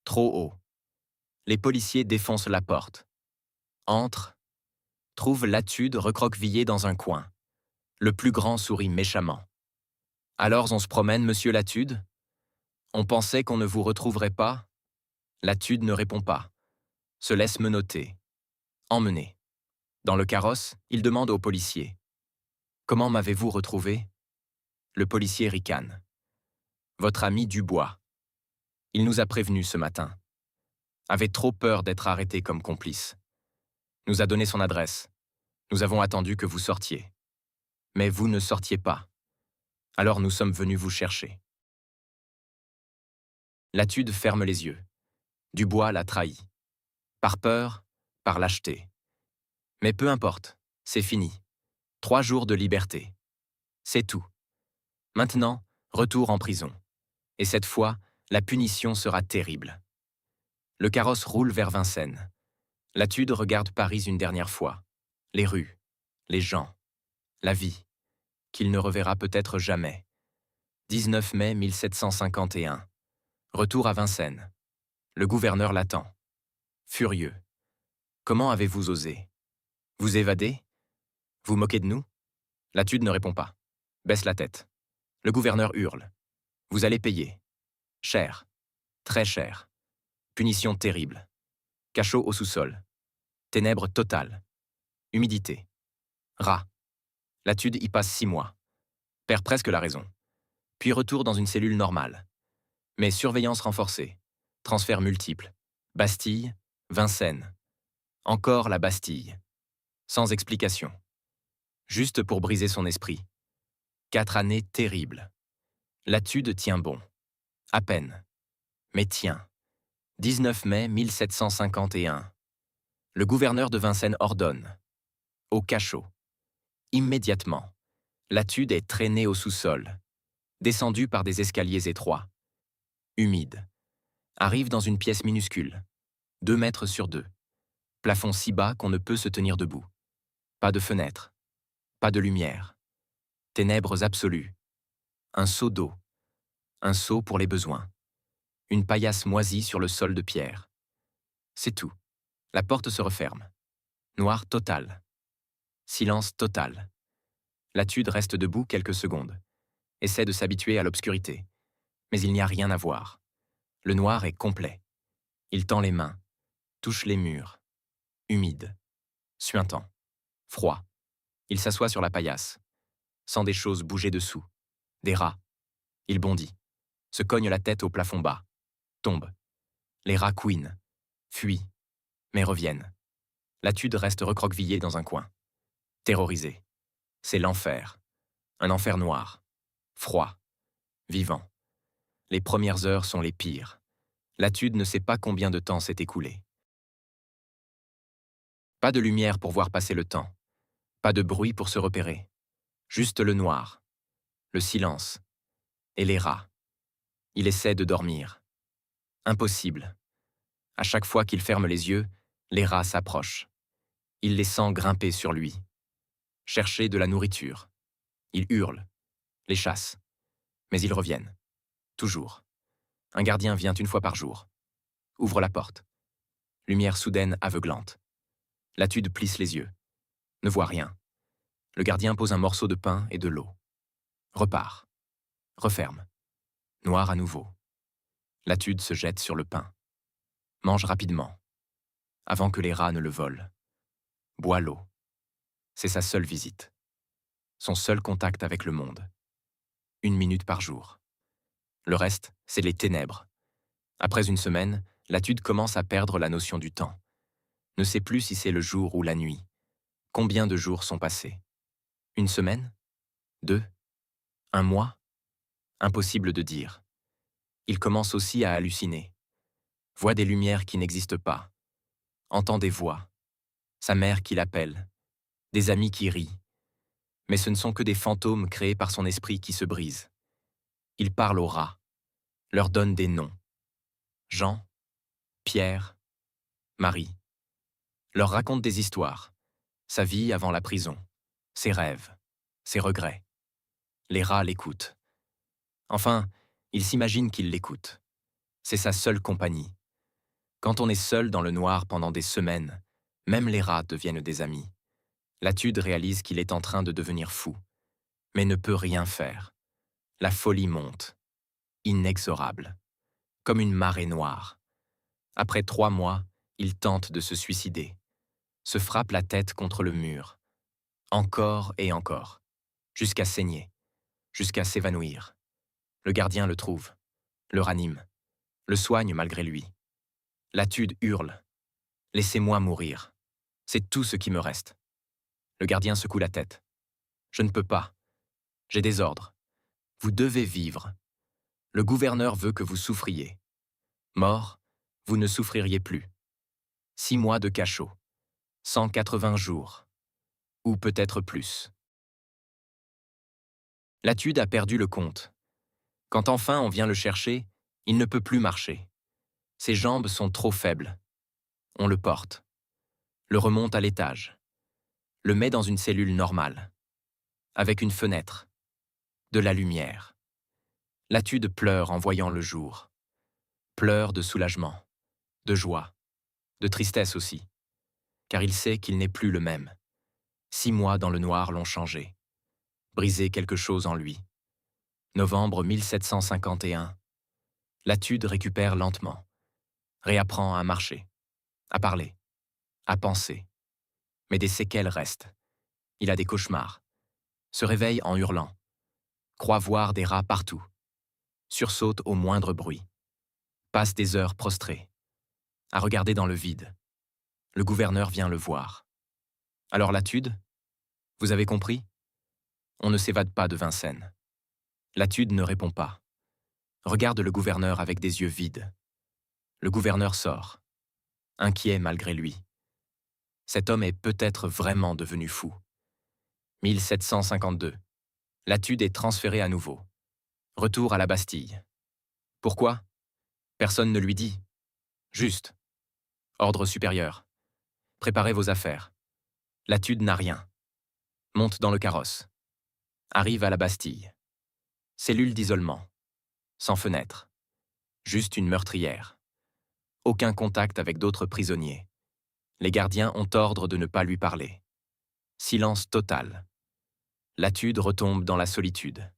Trop haut. Les policiers défoncent la porte. Entre. Trouve Latude recroquevillé dans un coin. Le plus grand sourit méchamment. Alors on se promène, monsieur Latude? On pensait qu'on ne vous retrouverait pas? Latude ne répond pas. Se laisse menotter. Emmené. Dans le carrosse, il demande au policier. Comment m'avez-vous retrouvé? Le policier ricane. Votre ami Dubois. Il nous a prévenus ce matin. Avait trop peur d'être arrêté comme complice. Nous a donné son adresse. Nous avons attendu que vous sortiez. Mais vous ne sortiez pas. Alors nous sommes venus vous chercher. Latude ferme les yeux. Dubois l'a trahi. Par peur, par lâcheté. Mais peu importe, c'est fini. 3 jours de liberté. C'est tout. Maintenant, retour en prison. Et cette fois, la punition sera terrible. Le carrosse roule vers Vincennes. Latude regarde Paris une dernière fois. Les rues, les gens, la vie, qu'il ne reverra peut-être jamais. 19 mai 1751. Retour à Vincennes. Le gouverneur l'attend. Furieux. Comment avez-vous osé? Vous évader? Vous moquez de nous? Latude ne répond pas. Baisse la tête. Le gouverneur hurle. Vous allez payer. Cher. Très cher. Punition terrible. Cachot au sous-sol. Ténèbres totales. Humidité. Rats. Latude y passe 6 mois. Perd presque la raison. Puis retour dans une cellule normale. Mais surveillance renforcée. Transferts multiples. Bastille, Vincennes. Encore la Bastille. Sans explication. Juste pour briser son esprit. 4 années terribles. Latude tient bon. À peine. Mais tient. 19 mai 1751. Le gouverneur de Vincennes ordonne. Au cachot. Immédiatement. Latude est traîné au sous-sol. Descendu par des escaliers étroits. Humide. Arrive dans une pièce minuscule. 2 mètres sur 2. Plafond si bas qu'on ne peut se tenir debout. Pas de fenêtre. Pas de lumière. Ténèbres absolues. Un seau d'eau. Un seau pour les besoins. Une paillasse moisie sur le sol de pierre. C'est tout. La porte se referme. Noir total. Silence total. Latude reste debout quelques secondes. Essaie de s'habituer à l'obscurité. Mais il n'y a rien à voir. Le noir est complet. Il tend les mains, touche les murs. Humide. Suintant. Froid. Il s'assoit sur la paillasse. Sent des choses bouger dessous. Des rats. Il bondit. Se cogne la tête au plafond bas. Tombe. Les rats couinent. Fuient. Mais reviennent. Latude reste recroquevillé dans un coin. Terrorisé. C'est l'enfer. Un enfer noir. Froid. Vivant. Les premières heures sont les pires. Latude ne sait pas combien de temps s'est écoulé. Pas de lumière pour voir passer le temps. Pas de bruit pour se repérer. Juste le noir. Le silence. Et les rats. Il essaie de dormir. Impossible. À chaque fois qu'il ferme les yeux, les rats s'approchent. Il les sent grimper sur lui. Chercher de la nourriture. Il hurle. Les chasse. Mais ils reviennent. Toujours. Un gardien vient une fois par jour. Ouvre la porte. Lumière soudaine aveuglante. Latude plisse les yeux. Ne voit rien. Le gardien pose un morceau de pain et de l'eau. Repart. Referme. Noir à nouveau. Latude se jette sur le pain. Mange rapidement. Avant que les rats ne le volent. Boit l'eau. C'est sa seule visite. Son seul contact avec le monde. 1 minute par jour. Le reste, c'est les ténèbres. Après une semaine, Latude commence à perdre la notion du temps. Ne sait plus si c'est le jour ou la nuit. Combien de jours sont passés? 1 semaine? 2? 1 mois? Impossible de dire. Il commence aussi à halluciner. Voit des lumières qui n'existent pas. Entend des voix. Sa mère qui l'appelle. Des amis qui rient. Mais ce ne sont que des fantômes créés par son esprit qui se brisent. Il parle aux rats. Leur donne des noms. Jean, Pierre, Marie. Leur raconte des histoires. Sa vie avant la prison. Ses rêves. Ses regrets. Les rats l'écoutent. Enfin, il s'imagine qu'ils l'écoutent. C'est sa seule compagnie. Quand on est seul dans le noir pendant des semaines, même les rats deviennent des amis. Latude réalise qu'il est en train de devenir fou, mais ne peut rien faire. La folie monte, inexorable, comme une marée noire. Après 3 mois, il tente de se suicider, se frappe la tête contre le mur, encore et encore, jusqu'à saigner, jusqu'à s'évanouir. Le gardien le trouve, le ranime, le soigne malgré lui. Latude hurle. « Laissez-moi mourir. C'est tout ce qui me reste. » Le gardien secoue la tête. « Je ne peux pas. J'ai des ordres. Vous devez vivre. Le gouverneur veut que vous souffriez. Mort, vous ne souffririez plus. 6 mois de cachot. 180 jours. Ou peut-être plus. » Latude a perdu le compte. Quand enfin on vient le chercher, il ne peut plus marcher. Ses jambes sont trop faibles. On le porte. Le remonte à l'étage. Le met dans une cellule normale. Avec une fenêtre. De la lumière. Latude pleure en voyant le jour. Pleure de soulagement, de joie, de tristesse aussi. Car il sait qu'il n'est plus le même. 6 mois dans le noir l'ont changé. Brisé quelque chose en lui. Novembre 1751. Latude récupère lentement. Réapprend à marcher, à parler, à penser. Mais des séquelles restent. Il a des cauchemars. Se réveille en hurlant. Croit voir des rats partout. Sursaute au moindre bruit. Passe des heures prostré, à regarder dans le vide. Le gouverneur vient le voir. Alors Latude, vous avez compris? On ne s'évade pas de Vincennes. Latude ne répond pas. Regarde le gouverneur avec des yeux vides. Le gouverneur sort, inquiet malgré lui. Cet homme est peut-être vraiment devenu fou. 1752. Latude est transféré à nouveau. Retour à la Bastille. Pourquoi? Personne ne lui dit. Juste. Ordre supérieur. Préparez vos affaires. Latude n'a rien. Monte dans le carrosse. Arrive à la Bastille. Cellule d'isolement. Sans fenêtre. Juste une meurtrière. Aucun contact avec d'autres prisonniers. Les gardiens ont ordre de ne pas lui parler. Silence total. Latude retombe dans la solitude.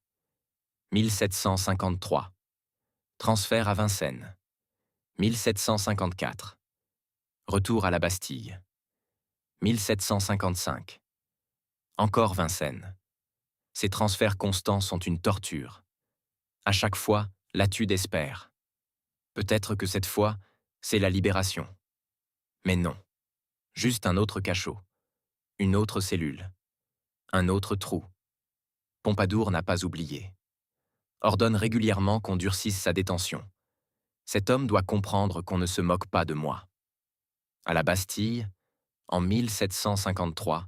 1753. Transfert à Vincennes. 1754. Retour à la Bastille. 1755. Encore Vincennes. Ces transferts constants sont une torture. À chaque fois, Latude espère. Peut-être que cette fois, c'est la libération. Mais non. Juste un autre cachot. Une autre cellule. Un autre trou. Pompadour n'a pas oublié. Ordonne régulièrement qu'on durcisse sa détention. Cet homme doit comprendre qu'on ne se moque pas de moi. À la Bastille, en 1753,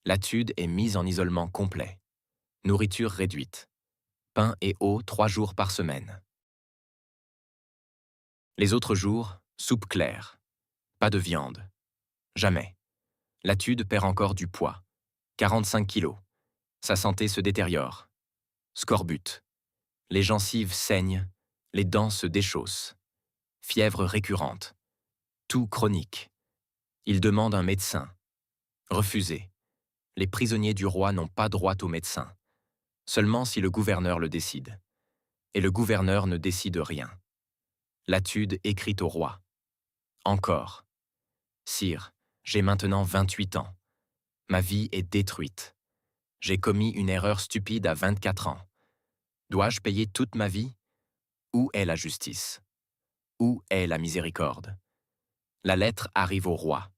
Latude est mise en isolement complet. Nourriture réduite. Pain et eau 3 jours par semaine. Les autres jours, soupe claire. Pas de viande. Jamais. Latude perd encore du poids. 45 kilos. Sa santé se détériore. Scorbut. Les gencives saignent, les dents se déchaussent. Fièvre récurrente. Tout chronique. Il demande un médecin. Refusé. Les prisonniers du roi n'ont pas droit au médecin. Seulement si le gouverneur le décide. Et le gouverneur ne décide rien. Latude écrit au roi. Encore. Sire, j'ai maintenant 28 ans. Ma vie est détruite. J'ai commis une erreur stupide à 24 ans. Dois-je payer toute ma vie? Où est la justice? Où est la miséricorde? La lettre arrive au roi.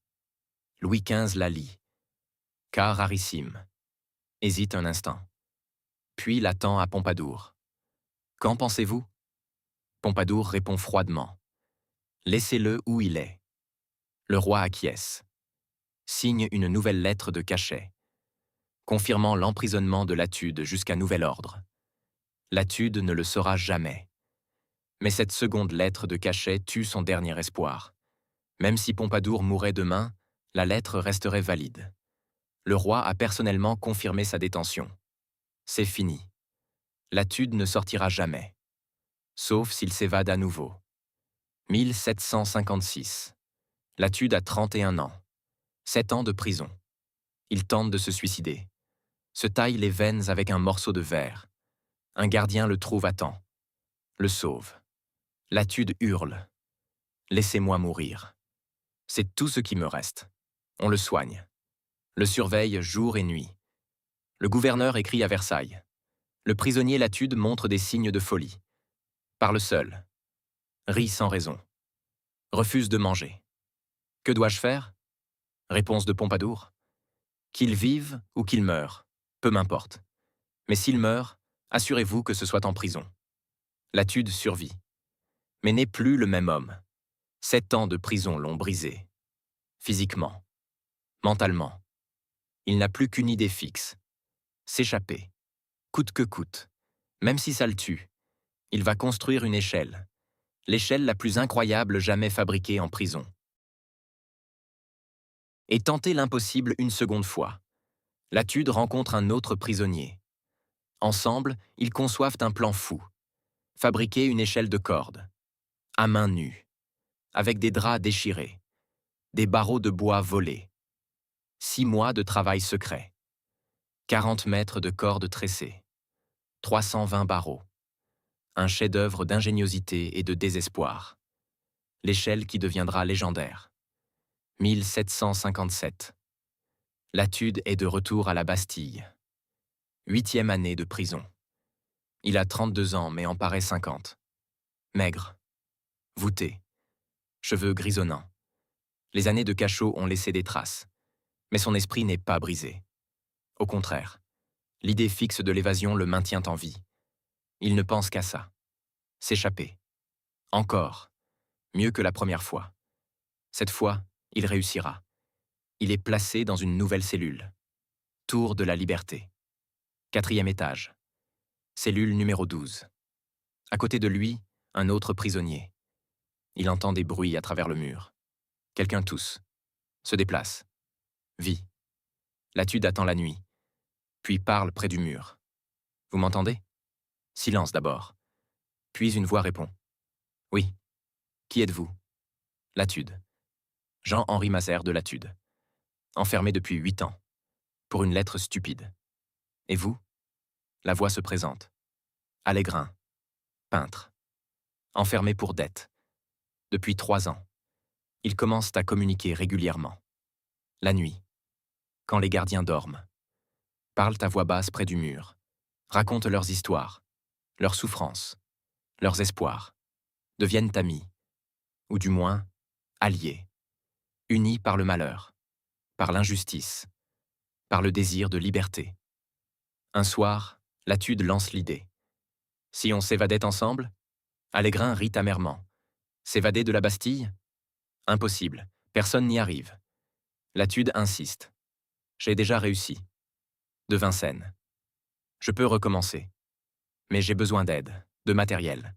Louis XV la lit. Cas rarissime. Hésite un instant. Puis l'attend à Pompadour. Qu'en pensez-vous? Pompadour répond froidement. Laissez-le où il est. Le roi acquiesce. Signe une nouvelle lettre de cachet, confirmant l'emprisonnement de Latude jusqu'à nouvel ordre. Latude ne le saura jamais. Mais cette seconde lettre de cachet tue son dernier espoir. Même si Pompadour mourait demain, la lettre resterait valide. Le roi a personnellement confirmé sa détention. C'est fini. Latude ne sortira jamais. Sauf s'il s'évade à nouveau. 1756. Latude a 31 ans. 7 ans de prison. Il tente de se suicider. Se taille les veines avec un morceau de verre. Un gardien le trouve à temps. Le sauve. Latude hurle. Laissez-moi mourir. C'est tout ce qui me reste. On le soigne. Le surveille jour et nuit. Le gouverneur écrit à Versailles. Le prisonnier Latude montre des signes de folie. Parle seul. Rit sans raison. Refuse de manger. Que dois-je faire? Réponse de Pompadour. Qu'il vive ou qu'il meure, peu m'importe. Mais s'il meurt, assurez-vous que ce soit en prison. Latude survit. Mais n'est plus le même homme. 7 ans de prison l'ont brisé. Physiquement. Mentalement. Il n'a plus qu'une idée fixe. S'échapper. Coûte que coûte. Même si ça le tue. Il va construire une échelle. L'échelle la plus incroyable jamais fabriquée en prison. Et tenter l'impossible une seconde fois. Latude rencontre un autre prisonnier. Ensemble, ils conçoivent un plan fou. Fabriquer une échelle de corde. À main nue. Avec des draps déchirés. Des barreaux de bois volés. 6 mois de travail secret. 40 mètres de corde tressée. 320 barreaux. Un chef-d'œuvre d'ingéniosité et de désespoir. L'échelle qui deviendra légendaire. 1757. Latude est de retour à la Bastille. 8e année de prison. Il a 32 ans mais en paraît 50. Maigre. Voûté. Cheveux grisonnants. Les années de cachot ont laissé des traces. Mais son esprit n'est pas brisé. Au contraire, l'idée fixe de l'évasion le maintient en vie. Il ne pense qu'à ça. S'échapper. Encore. Mieux que la première fois. Cette fois, il réussira. Il est placé dans une nouvelle cellule. Tour de la Liberté. 4e étage. Cellule numéro 12. À côté de lui, un autre prisonnier. Il entend des bruits à travers le mur. Quelqu'un tousse. Se déplace. Vit. Latude attend la nuit. Puis parle près du mur. Vous m'entendez? Silence d'abord. Puis une voix répond. Oui. Qui êtes-vous? Latude. Jean-Henri Mazère de Latude. Enfermé depuis 8 ans. Pour une lettre stupide. Et vous? La voix se présente. Allegrin. Peintre. Enfermé pour dette. Depuis 3 ans. Ils commencent à communiquer régulièrement. La nuit. Quand les gardiens dorment. Parlent à voix basse près du mur. Racontent leurs histoires. Leurs souffrances. Leurs espoirs. Deviennent amis. Ou du moins, alliés. Unis par le malheur. Par l'injustice. Par le désir de liberté. Un soir, Latude lance l'idée. Si on s'évadait ensemble? Allegrin rit amèrement. S'évader de la Bastille? Impossible, personne n'y arrive. Latude insiste. J'ai déjà réussi. De Vincennes. Je peux recommencer. Mais j'ai besoin d'aide, de matériel.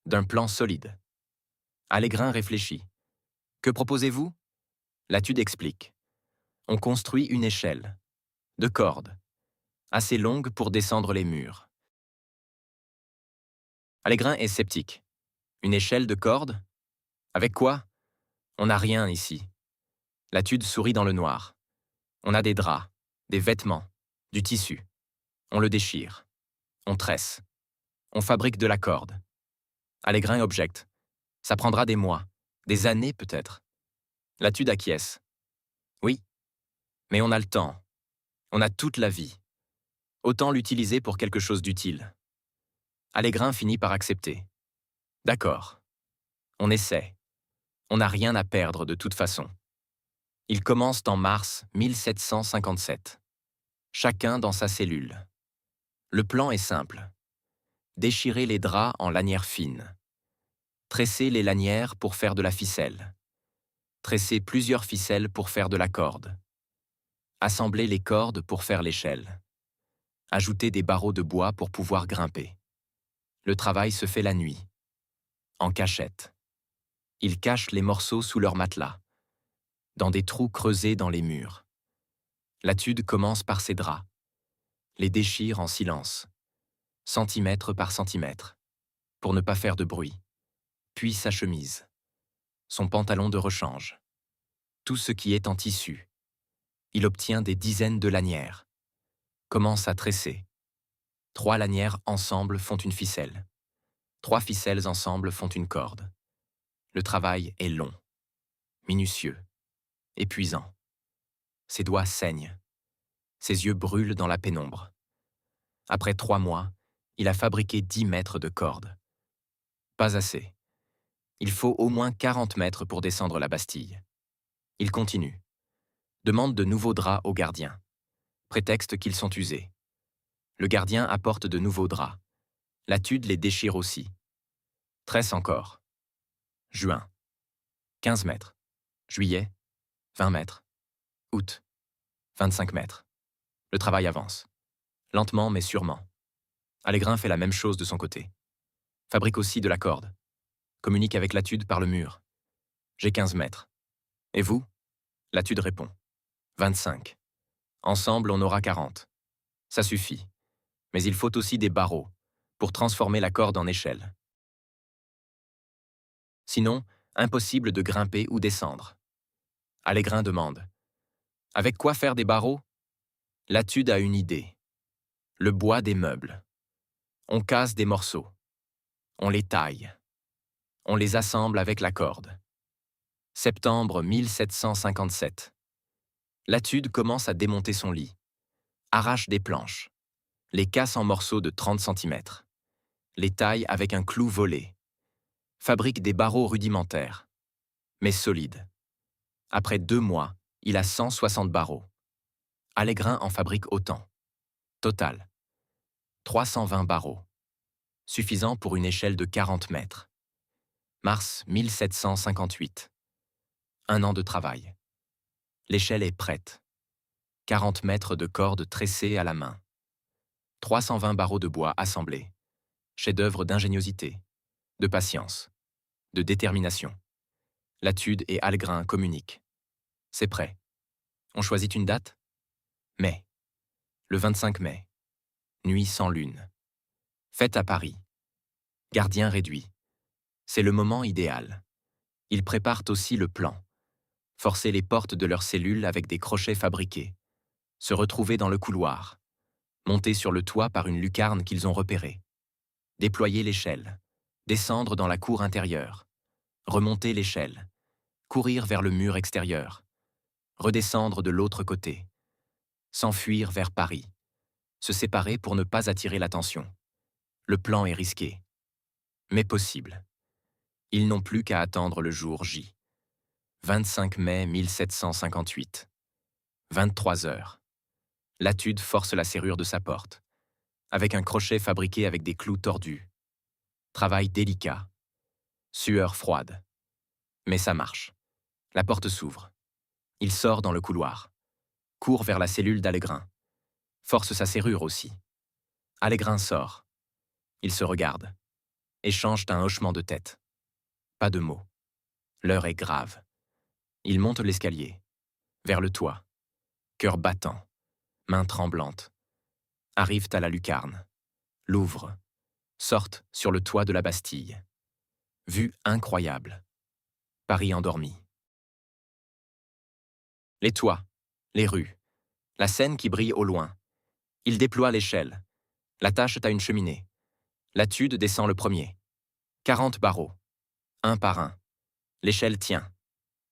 D'un plan solide. Allegrin réfléchit. Que proposez-vous? Latude explique. On construit une échelle. De cordes. Assez longue pour descendre les murs. Allegrin est sceptique. Une échelle de cordes? Avec quoi? On n'a rien ici. Latude sourit dans le noir. On a des draps, des vêtements, du tissu. On le déchire. On tresse. On fabrique de la corde. Allegrin objecte. Ça prendra des mois, des années peut-être. Latude acquiesce. Oui, mais on a le temps. On a toute la vie. Autant l'utiliser pour quelque chose d'utile. Allegrin finit par accepter. D'accord. On essaie. On n'a rien à perdre de toute façon. Ils commencent en mars 1757. Chacun dans sa cellule. Le plan est simple. Déchirer les draps en lanières fines. Tresser les lanières pour faire de la ficelle. Tresser plusieurs ficelles pour faire de la corde. Assembler les cordes pour faire l'échelle. Ajouter des barreaux de bois pour pouvoir grimper. Le travail se fait la nuit. En cachette. Ils cachent les morceaux sous leur matelas. Dans des trous creusés dans les murs. Latude commence par ses draps. Les déchire en silence. Centimètre par centimètre. Pour ne pas faire de bruit. Puis sa chemise. Son pantalon de rechange. Tout ce qui est en tissu. Il obtient des dizaines de lanières. Commence à tresser. 3 lanières ensemble font une ficelle. 3 ficelles ensemble font une corde. Le travail est long, minutieux, épuisant. Ses doigts saignent. Ses yeux brûlent dans la pénombre. Après 3 mois, il a fabriqué 10 mètres de corde. Pas assez. Il faut au moins 40 mètres pour descendre la Bastille. Il continue. Demande de nouveaux draps au gardien. Prétexte qu'ils sont usés. Le gardien apporte de nouveaux draps. Latude les déchire aussi. Tresse encore. Juin. 15 mètres. Juillet. 20 mètres. Août. 25 mètres. Le travail avance. Lentement mais sûrement. Allegrin fait la même chose de son côté. Fabrique aussi de la corde. Communique avec Latude par le mur. J'ai 15 mètres. Et vous? Latude répond. 25. Ensemble, on aura 40. Ça suffit. Mais il faut aussi des barreaux pour transformer la corde en échelle. Sinon, impossible de grimper ou descendre. Allegrin demande. Avec quoi faire des barreaux? Latude a une idée. Le bois des meubles. On casse des morceaux. On les taille. On les assemble avec la corde. Septembre 1757. Latude commence à démonter son lit. Arrache des planches. Les casse en morceaux de 30 cm. Les taille avec un clou volé. Fabrique des barreaux rudimentaires, mais solides. Après 2 mois, il a 160 barreaux. Allegrin en fabrique autant. Total. 320 barreaux. Suffisant pour une échelle de 40 mètres. Mars 1758. 1 an de travail. L'échelle est prête. 40 mètres de corde tressée à la main. 320 barreaux de bois assemblés. Chef-d'œuvre d'ingéniosité, de patience, de détermination. Latude et Allegrin communiquent. C'est prêt. On choisit une date? Mai. Le 25 mai. Nuit sans lune. Fête à Paris. Gardien réduit. C'est le moment idéal. Ils préparent aussi le plan. forcer les portes de leurs cellules avec des crochets fabriqués, se retrouver dans le couloir, monter sur le toit par une lucarne qu'ils ont repérée, déployer l'échelle, descendre dans la cour intérieure, remonter l'échelle, courir vers le mur extérieur, redescendre de l'autre côté, s'enfuir vers Paris, se séparer pour ne pas attirer l'attention. Le plan est risqué, mais possible. Ils n'ont plus qu'à attendre le jour J. 25 mai 1758. 23 heures. Latude force la serrure de sa porte, avec un crochet fabriqué avec des clous tordus. Travail délicat. Sueur froide. Mais ça marche. La porte s'ouvre. Il sort dans le couloir. Court vers la cellule d'Allegrin. Force sa serrure aussi. Allegrin sort. Ils se regardent. Échangent un hochement de tête. Pas de mots. L'heure est grave. Ils montent l'escalier. Vers le toit. Cœur battant. Mains tremblantes. Arrivent à la lucarne. L'ouvrent. Sortent sur le toit de la Bastille. Vue incroyable. Paris endormi. Les toits, les rues, la Seine qui brille au loin. Il déploie l'échelle. L'attache à une cheminée. Latude descend le premier. 40 barreaux. Un par un. L'échelle tient.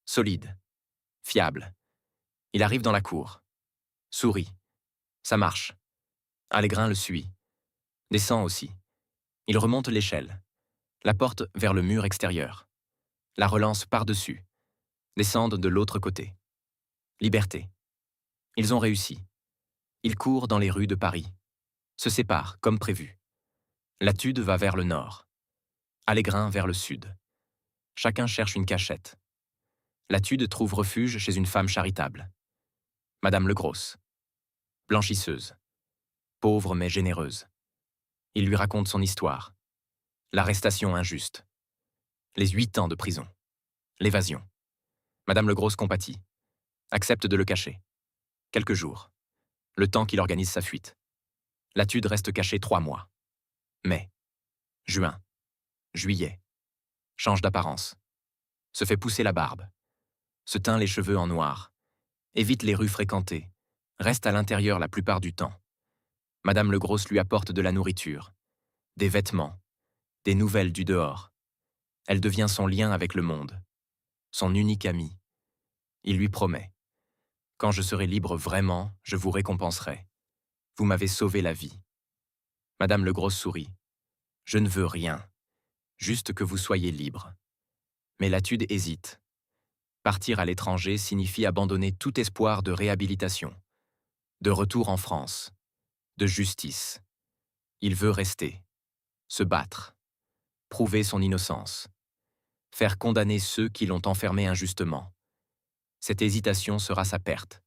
Solide. Fiable. Il arrive dans la cour. Sourit. Ça marche. Allegrin le suit. Descend aussi. Il remonte l'échelle. La porte vers le mur extérieur. La relance par-dessus. Descendent de l'autre côté. Liberté. Ils ont réussi. Ils courent dans les rues de Paris. Se séparent, comme prévu. Latude va vers le nord. Allegrin vers le sud. Chacun cherche une cachette. Latude trouve refuge chez une femme charitable. Madame Legrosse. Blanchisseuse. Pauvre mais généreuse. Il lui raconte son histoire. L'arrestation injuste. Les 8 ans de prison. L'évasion. Madame Legrosse compatit. Accepte de le cacher. Quelques jours. Le temps qu'il organise sa fuite. Latude reste caché 3 mois. Mai. Juin. Juillet. Change d'apparence. Se fait pousser la barbe. Se teint les cheveux en noir. Évite les rues fréquentées. Reste à l'intérieur la plupart du temps. Madame Legrosse lui apporte de la nourriture, des vêtements, des nouvelles du dehors. Elle devient son lien avec le monde, son unique ami. Il lui promet. Quand je serai libre vraiment, je vous récompenserai. Vous m'avez sauvé la vie. Madame Legrosse sourit. Je ne veux rien, juste que vous soyez libre. Mais Latude hésite. Partir à l'étranger signifie abandonner tout espoir de réhabilitation, de retour en France, de justice. Il veut rester, se battre, prouver son innocence, faire condamner ceux qui l'ont enfermé injustement. Cette hésitation sera sa perte.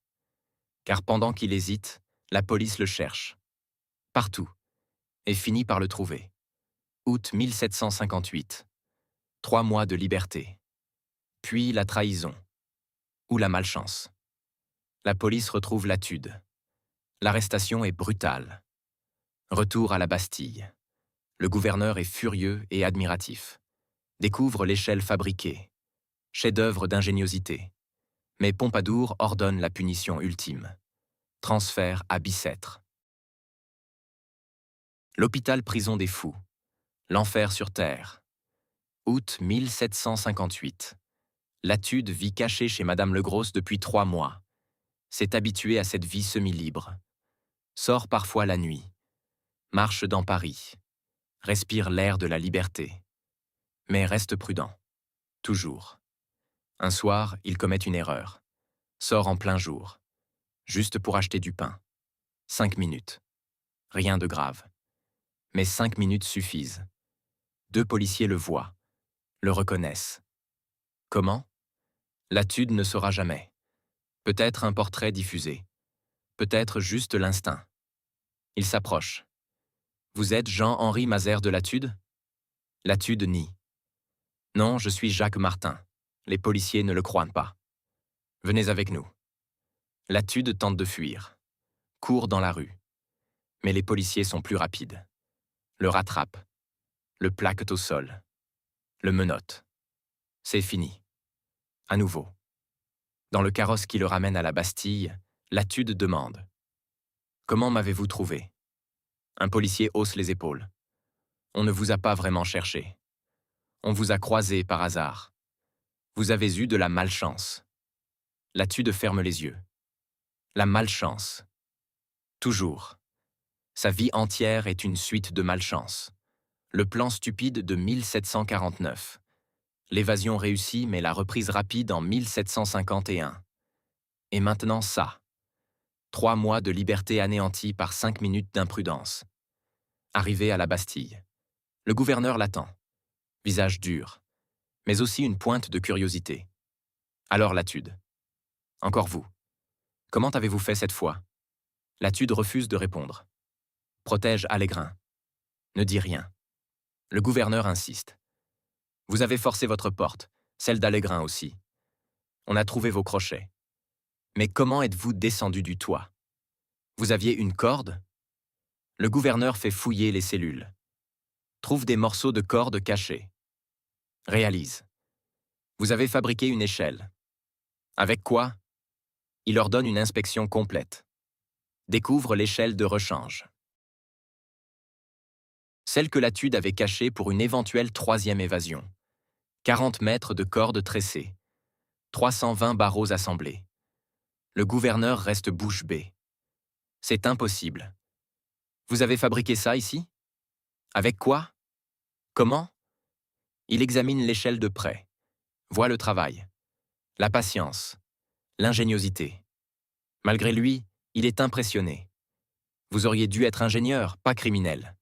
Car pendant qu'il hésite, la police le cherche. Partout. Et finit par le trouver. Août 1758. 3 mois de liberté. Puis la trahison. Ou la malchance. La police retrouve Latude. L'arrestation est brutale. Retour à la Bastille. Le gouverneur est furieux et admiratif. Découvre l'échelle fabriquée. Chef-d'œuvre d'ingéniosité. Mais Pompadour ordonne la punition ultime. Transfert à Bicêtre. L'hôpital-prison des fous. L'enfer sur terre. Août 1758. Latude vit caché chez Madame Legrosse depuis 3 mois. S'est habitué à cette vie semi-libre. Sort parfois la nuit. Marche dans Paris. Respire l'air de la liberté. Mais reste prudent. Toujours. Un soir, il commet une erreur. Sort en plein jour. Juste pour acheter du pain. 5 minutes. Rien de grave. Mais 5 minutes suffisent. 2 policiers le voient. Le reconnaissent. Comment? Latude ne saura jamais. Peut-être un portrait diffusé. Peut-être juste l'instinct. Il s'approche. Vous êtes Jean-Henri Mazère de Latude? Latude nie. Non, je suis Jacques Martin. Les policiers ne le croient pas. Venez avec nous. Latude tente de fuir. Court dans la rue. Mais les policiers sont plus rapides. Le rattrapent. Le plaquent au sol. Le menottent. C'est fini. À nouveau. Dans le carrosse qui le ramène à la Bastille, Latude demande « Comment m'avez-vous trouvé ?» Un policier hausse les épaules. « On ne vous a pas vraiment cherché. On vous a croisé par hasard. Vous avez eu de la malchance. » Latude ferme les yeux. La malchance. Toujours. Sa vie entière est une suite de malchance. Le plan stupide de 1749. L'évasion réussie, mais la reprise rapide en 1751. Et maintenant ça. 3 mois de liberté anéantis par 5 minutes d'imprudence. Arrivé à la Bastille. Le gouverneur l'attend. Visage dur, mais aussi une pointe de curiosité. Alors Latude. Encore vous. Comment avez-vous fait cette fois? Latude refuse de répondre. Protège Allegrin. Ne dit rien. Le gouverneur insiste. Vous avez forcé votre porte, celle d'Allegrin aussi. On a trouvé vos crochets. Mais comment êtes-vous descendu du toit? Vous aviez une corde? Le gouverneur fait fouiller les cellules. Trouve des morceaux de corde cachés. Réalise. Vous avez fabriqué une échelle. Avec quoi? Il ordonne une inspection complète. Découvre l'échelle de rechange. Celle que Latude avait cachée pour une éventuelle 3e évasion. 40 mètres de corde tressée. 320 barreaux assemblés. Le gouverneur reste bouche bée. C'est impossible. Vous avez fabriqué ça ici? Avec quoi? Comment? Il examine l'échelle de près. Voit le travail. La patience. L'ingéniosité. Malgré lui, il est impressionné. Vous auriez dû être ingénieur, pas criminel.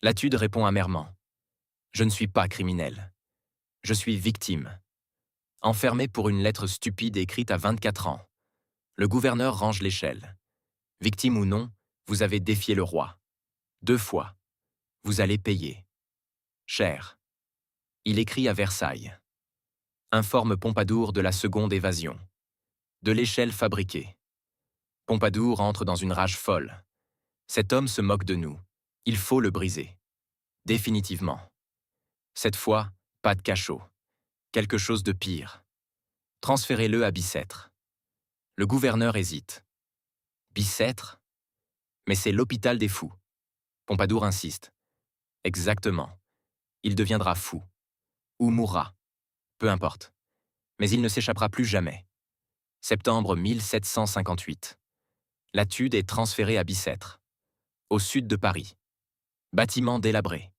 Latude répond amèrement. Je ne suis pas criminel. Je suis victime. Enfermé pour une lettre stupide écrite à 24 ans. Le gouverneur range l'échelle. Victime ou non, vous avez défié le roi. 2 fois. Vous allez payer. Cher. Il écrit à Versailles. Informe Pompadour de la seconde évasion. De l'échelle fabriquée. Pompadour entre dans une rage folle. Cet homme se moque de nous. Il faut le briser. Définitivement. Cette fois, pas de cachot. Quelque chose de pire. Transférez-le à Bicêtre. Le gouverneur hésite. Bicêtre? Mais c'est l'hôpital des fous. Pompadour insiste. Exactement. Il deviendra fou. Ou mourra. Peu importe. Mais il ne s'échappera plus jamais. Septembre 1758. Latude est transféré à Bicêtre. Au sud de Paris. Bâtiment délabré.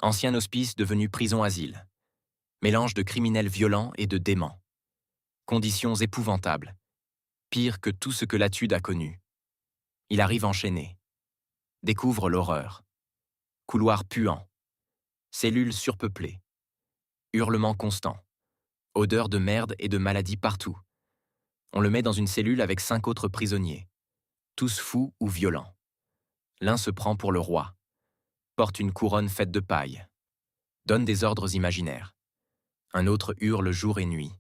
Ancien hospice devenu prison-asile. Mélange de criminels violents et de déments. Conditions épouvantables. Pire que tout ce que Latude a connu. Il arrive enchaîné. Découvre l'horreur. Couloirs puants. Cellules surpeuplées. Hurlements constants. Odeur de merde et de maladie partout. On le met dans une cellule avec 5 autres prisonniers. Tous fous ou violents. L'un se prend pour le roi. Porte une couronne faite de paille. Donne des ordres imaginaires. Un autre hurle jour et nuit.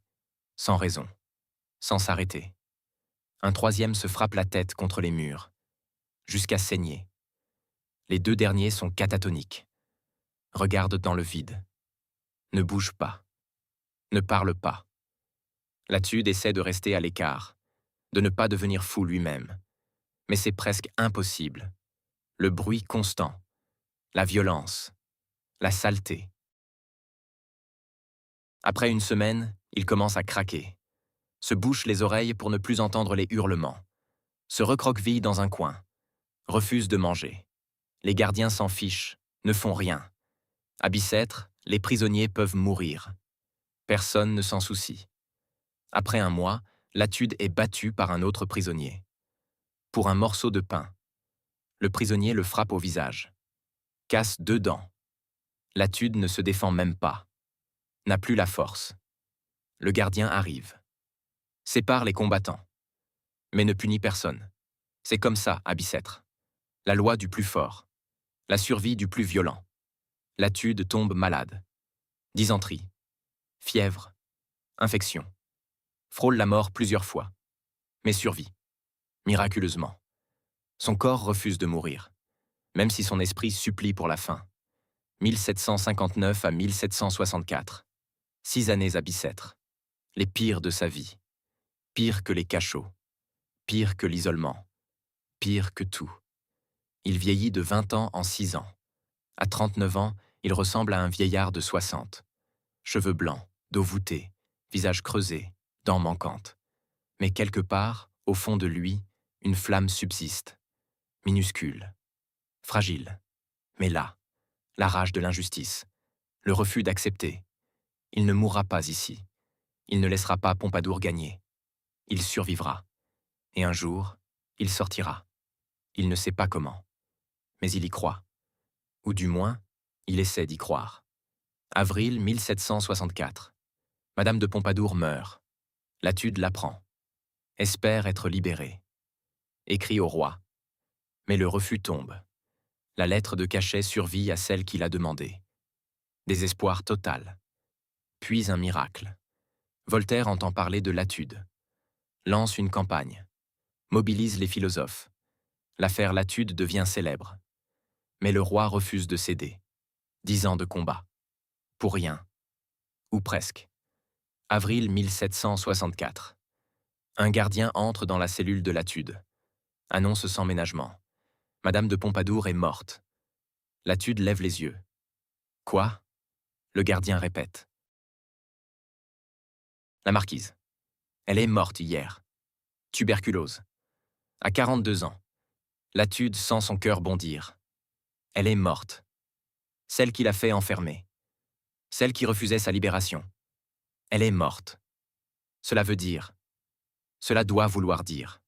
Sans raison. Sans s'arrêter. Un 3e se frappe la tête contre les murs. Jusqu'à saigner. Les 2 derniers sont catatoniques. Regardent dans le vide. Ne bougent pas. Ne parlent pas. Latude essaie de rester à l'écart. De ne pas devenir fou lui-même. Mais c'est presque impossible. Le bruit constant. La violence. La saleté. Après une semaine, il commence à craquer. Se bouche les oreilles pour ne plus entendre les hurlements. Se recroqueville dans un coin. Refuse de manger. Les gardiens s'en fichent, ne font rien. À Bicêtre, les prisonniers peuvent mourir. Personne ne s'en soucie. Après un mois, Latude est battu par un autre prisonnier. Pour un morceau de pain. Le prisonnier le frappe au visage. Casse 2 dents. Latude ne se défend même pas. N'a plus la force. Le gardien arrive. Sépare les combattants. Mais ne punit personne. C'est comme ça à Bicêtre. La loi du plus fort. La survie du plus violent. Latude tombe malade. Dysenterie. Fièvre. Infection. Frôle la mort plusieurs fois. Mais survit. Miraculeusement. Son corps refuse de mourir. Même si son esprit supplie pour la fin. 1759 à 1764. 6 années à Bicêtre. Les pires de sa vie. Pire que les cachots, pire que l'isolement, pire que tout. Il vieillit de 20 ans en 6 ans. À 39 ans, il ressemble à un vieillard de 60. Cheveux blancs, dos voûté, visage creusé, dents manquantes. Mais quelque part, au fond de lui, une flamme subsiste, minuscule, fragile. Mais là, la rage de l'injustice, le refus d'accepter. Il ne mourra pas ici. Il ne laissera pas Pompadour gagner. Il survivra. Et un jour, il sortira. Il ne sait pas comment. Mais il y croit. Ou du moins, il essaie d'y croire. Avril 1764. Madame de Pompadour meurt. Latude l'apprend. Espère être libérée. Écrit au roi. Mais le refus tombe. La lettre de cachet survit à celle qu'il a demandée. Désespoir total. Puis un miracle. Voltaire entend parler de Latude. Lance une campagne. Mobilise les philosophes. L'affaire Latude devient célèbre. Mais le roi refuse de céder. 10 ans de combat. Pour rien. Ou presque. Avril 1764. Un gardien entre dans la cellule de Latude. Annonce sans ménagement. Madame de Pompadour est morte. Latude lève les yeux. Quoi? Le gardien répète. La marquise. Elle est morte hier. Tuberculose. À 42 ans. Latude sent son cœur bondir. Elle est morte. Celle qui l'a fait enfermer. Celle qui refusait sa libération. Elle est morte. Cela veut dire, cela doit vouloir dire,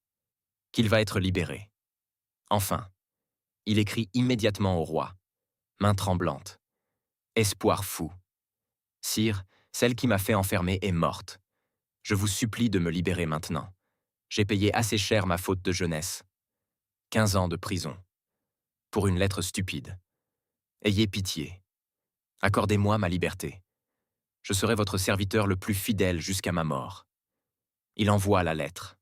qu'il va être libéré. Enfin, il écrit immédiatement au roi, main tremblante. Espoir fou. Sire, celle qui m'a fait enfermer est morte. Je vous supplie de me libérer maintenant. J'ai payé assez cher ma faute de jeunesse. 15 ans de prison. Pour une lettre stupide. Ayez pitié. Accordez-moi ma liberté. Je serai votre serviteur le plus fidèle jusqu'à ma mort. Il envoie la lettre.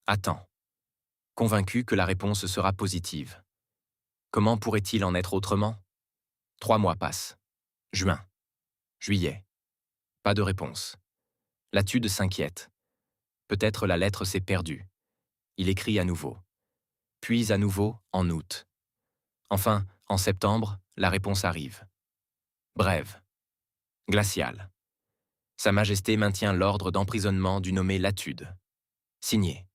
Attends. Convaincu que la réponse sera positive. Comment pourrait-il en être autrement? 3 mois passent. Juin. Juillet. Pas de réponse. Latude s'inquiète. Peut-être la lettre s'est perdue. Il écrit à nouveau. Puis à nouveau en août. Enfin, en septembre, la réponse arrive. Brève. Glaciale. Sa Majesté maintient l'ordre d'emprisonnement du nommé Latude. Signé.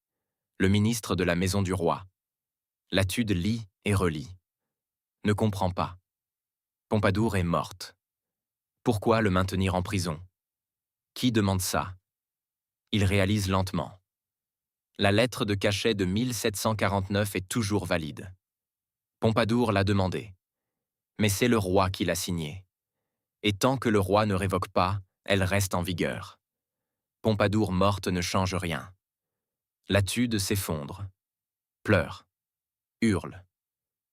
Le ministre de la Maison du Roi. Latude lit et relit. Ne comprend pas. Pompadour est morte. Pourquoi le maintenir en prison? Qui demande ça? Il réalise lentement. La lettre de cachet de 1749 est toujours valide. Pompadour l'a demandée. Mais c'est le roi qui l'a signée. Et tant que le roi ne révoque pas, elle reste en vigueur. Pompadour morte ne change rien. Latude s'effondre. Pleure. Hurle.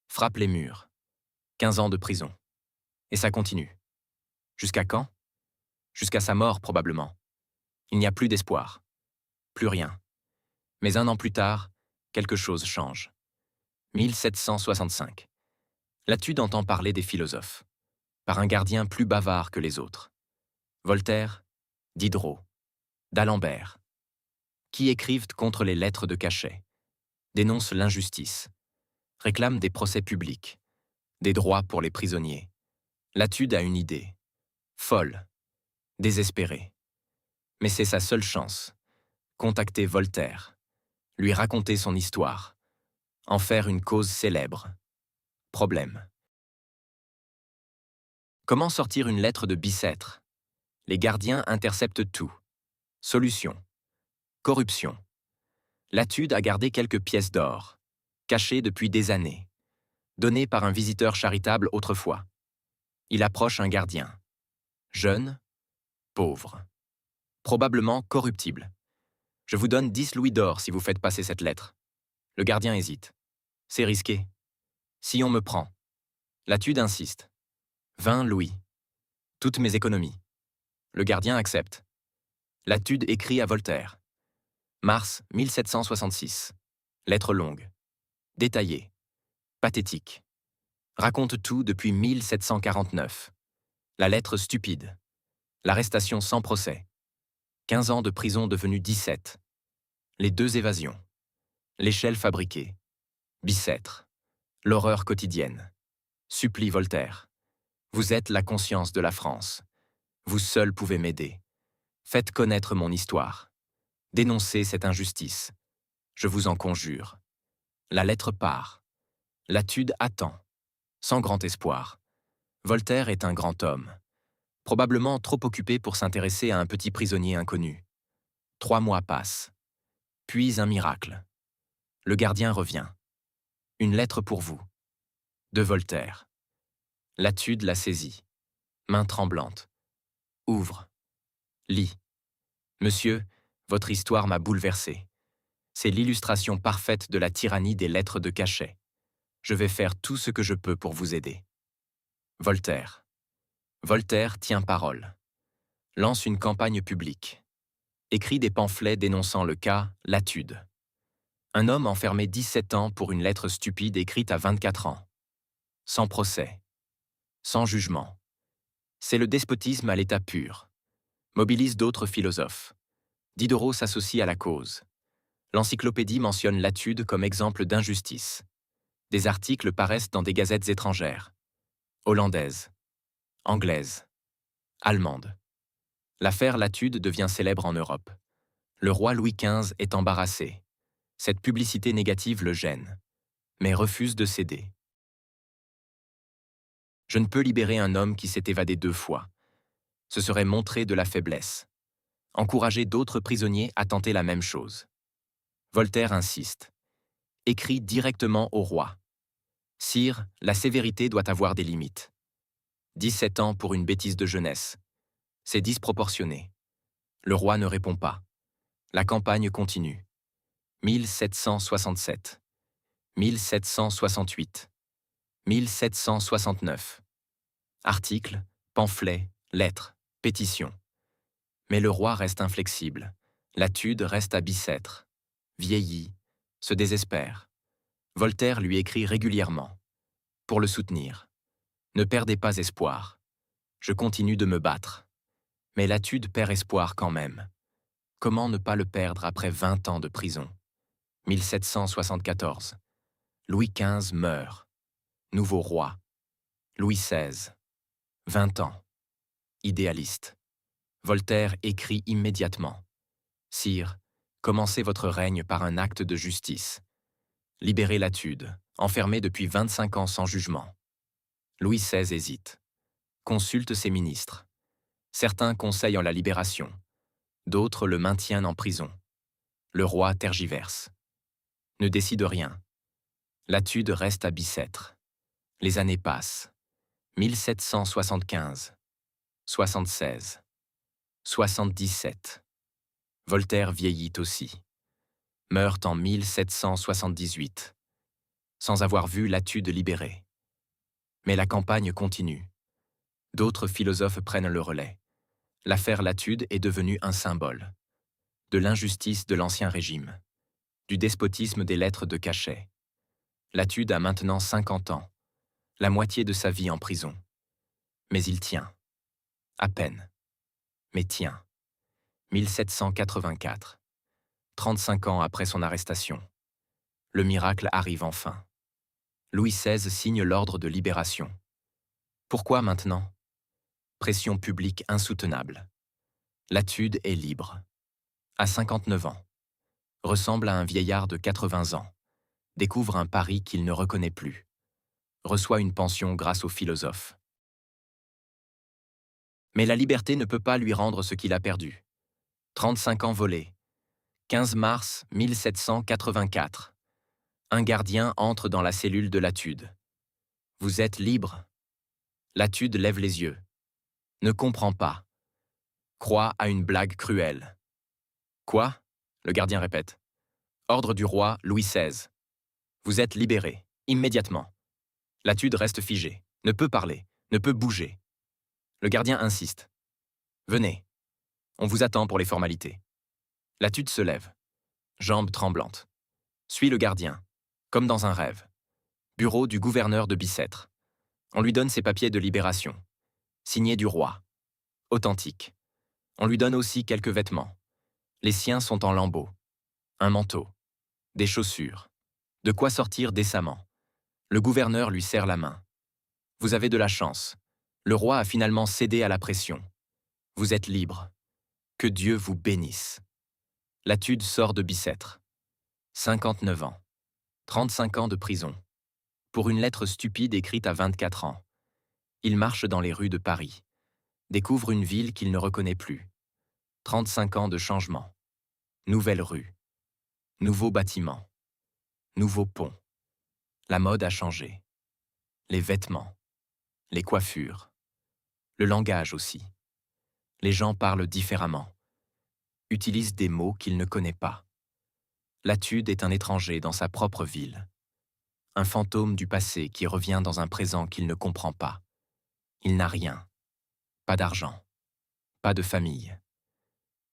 Frappe les murs. 15 ans de prison. Et ça continue. Jusqu'à quand? Jusqu'à sa mort, probablement. Il n'y a plus d'espoir. Plus rien. Mais 1 an plus tard, quelque chose change. 1765. Latude entend parler des philosophes, par un gardien plus bavard que les autres. Voltaire, Diderot, d'Alembert, qui écrivent contre les lettres de cachet, dénoncent l'injustice, réclament des procès publics, des droits pour les prisonniers. Latude a une idée, folle, désespérée. Mais c'est sa seule chance, contacter Voltaire, lui raconter son histoire, en faire une cause célèbre. Problème. Comment sortir une lettre de Bicêtre? Les gardiens interceptent tout. Solution. Corruption. Latude a gardé quelques pièces d'or, cachées depuis des années, données par un visiteur charitable autrefois. Il approche un gardien. Jeune, pauvre. Probablement corruptible. Je vous donne 10 louis d'or si vous faites passer cette lettre. Le gardien hésite. C'est risqué. Si on me prend. Latude insiste. 20 louis. Toutes mes économies. Le gardien accepte. Latude écrit à Voltaire. Mars 1766. Lettre longue. Détaillée. Pathétique. Raconte tout depuis 1749. La lettre stupide. L'arrestation sans procès. 15 ans de prison devenue 17. Les deux évasions. L'échelle fabriquée. Bicêtre. L'horreur quotidienne. Supplie Voltaire. Vous êtes la conscience de la France. Vous seul pouvez m'aider. Faites connaître mon histoire. Dénoncez cette injustice. Je vous en conjure. La lettre part. Latude attend. Sans grand espoir. Voltaire est un grand homme. Probablement trop occupé pour s'intéresser à un petit prisonnier inconnu. 3 mois passent. Puis un miracle. Le gardien revient. Une lettre pour vous. De Voltaire. Latude la saisit. Main tremblante. Ouvre. Lis. Monsieur, votre histoire m'a bouleversé. C'est l'illustration parfaite de la tyrannie des lettres de cachet. Je vais faire tout ce que je peux pour vous aider. Voltaire. Voltaire tient parole. Lance une campagne publique. Écrit des pamphlets dénonçant le cas Latude. Un homme enfermé 17 ans pour une lettre stupide écrite à 24 ans. Sans procès. Sans jugement. C'est le despotisme à l'état pur. Mobilise d'autres philosophes. Diderot s'associe à la cause. L'encyclopédie mentionne Latude comme exemple d'injustice. Des articles paraissent dans des gazettes étrangères. Hollandaises. Anglaises. Allemandes. L'affaire Latude devient célèbre en Europe. Le roi Louis XV est embarrassé. Cette publicité négative le gêne, mais refuse de céder. Je ne peux libérer un homme qui s'est évadé 2 fois. Ce serait montrer de la faiblesse. Encourager d'autres prisonniers à tenter la même chose. Voltaire insiste. Écrit directement au roi. Sire, la sévérité doit avoir des limites. 17 ans pour une bêtise de jeunesse. C'est disproportionné. Le roi ne répond pas. La campagne continue. 1767. 1768. 1769. Articles, pamphlets, lettres, pétitions. Mais le roi reste inflexible. Latude reste à Bicêtre. Vieillit, se désespère. Voltaire lui écrit régulièrement. Pour le soutenir. Ne perdez pas espoir. Je continue de me battre. Mais Latude perd espoir quand même. Comment ne pas le perdre après 20 ans de prison? 1774. Louis XV meurt. Nouveau roi. Louis XVI. 20 ans. Idéaliste. Voltaire écrit immédiatement. Sire, commencez votre règne par un acte de justice. Libérez Latude, enfermé depuis 25 ans sans jugement. Louis XVI hésite. Consulte ses ministres. Certains conseillent en la libération. D'autres le maintiennent en prison. Le roi tergiverse. Ne décide rien. Latude reste à Bicêtre. Les années passent. 1775. 76. 77. Voltaire vieillit aussi. Meurt en 1778. Sans avoir vu Latude libéré. Mais la campagne continue. D'autres philosophes prennent le relais. L'affaire Latude est devenue un symbole. De l'injustice de l'Ancien Régime. Du despotisme des lettres de cachet. Latude a maintenant 50 ans. La moitié de sa vie en prison. Mais il tient. À peine. Mais tient. 1784. 35 ans après son arrestation. Le miracle arrive enfin. Louis XVI signe l'ordre de libération. Pourquoi maintenant? Pression publique insoutenable. Latude est libre. À 59 ans. Ressemble à un vieillard de 80 ans. Découvre un Paris qu'il ne reconnaît plus. Reçoit une pension grâce aux philosophes. Mais la liberté ne peut pas lui rendre ce qu'il a perdu. 35 ans volés. 15 mars 1784. Un gardien entre dans la cellule de Latude. Vous êtes libre? Latude lève les yeux. Ne comprend pas. Croit à une blague cruelle. Quoi? Le gardien répète. Ordre du roi Louis XVI. Vous êtes libéré, immédiatement. Latude reste figé, ne peut parler, ne peut bouger. Le gardien insiste. Venez. On vous attend pour les formalités. Latude se lève, jambes tremblantes. Suit le gardien, comme dans un rêve. Bureau du gouverneur de Bicêtre. On lui donne ses papiers de libération. Signé du roi. Authentique. On lui donne aussi quelques vêtements. Les siens sont en lambeaux. Un manteau, des chaussures, de quoi sortir décemment. Le gouverneur lui serre la main. Vous avez de la chance. Le roi a finalement cédé à la pression. Vous êtes libre. Que Dieu vous bénisse. Latude sort de Bicêtre. 59 ans. 35 ans de prison. Pour une lettre stupide écrite à 24 ans. Il marche dans les rues de Paris. Découvre une ville qu'il ne reconnaît plus. 35 ans de changement. Nouvelle rue. Nouveau bâtiment. Nouveau pont. La mode a changé. Les vêtements. Les coiffures. Le langage aussi. Les gens parlent différemment. Utilisent des mots qu'il ne connaît pas. Latude est un étranger dans sa propre ville. Un fantôme du passé qui revient dans un présent qu'il ne comprend pas. Il n'a rien. Pas d'argent. Pas de famille.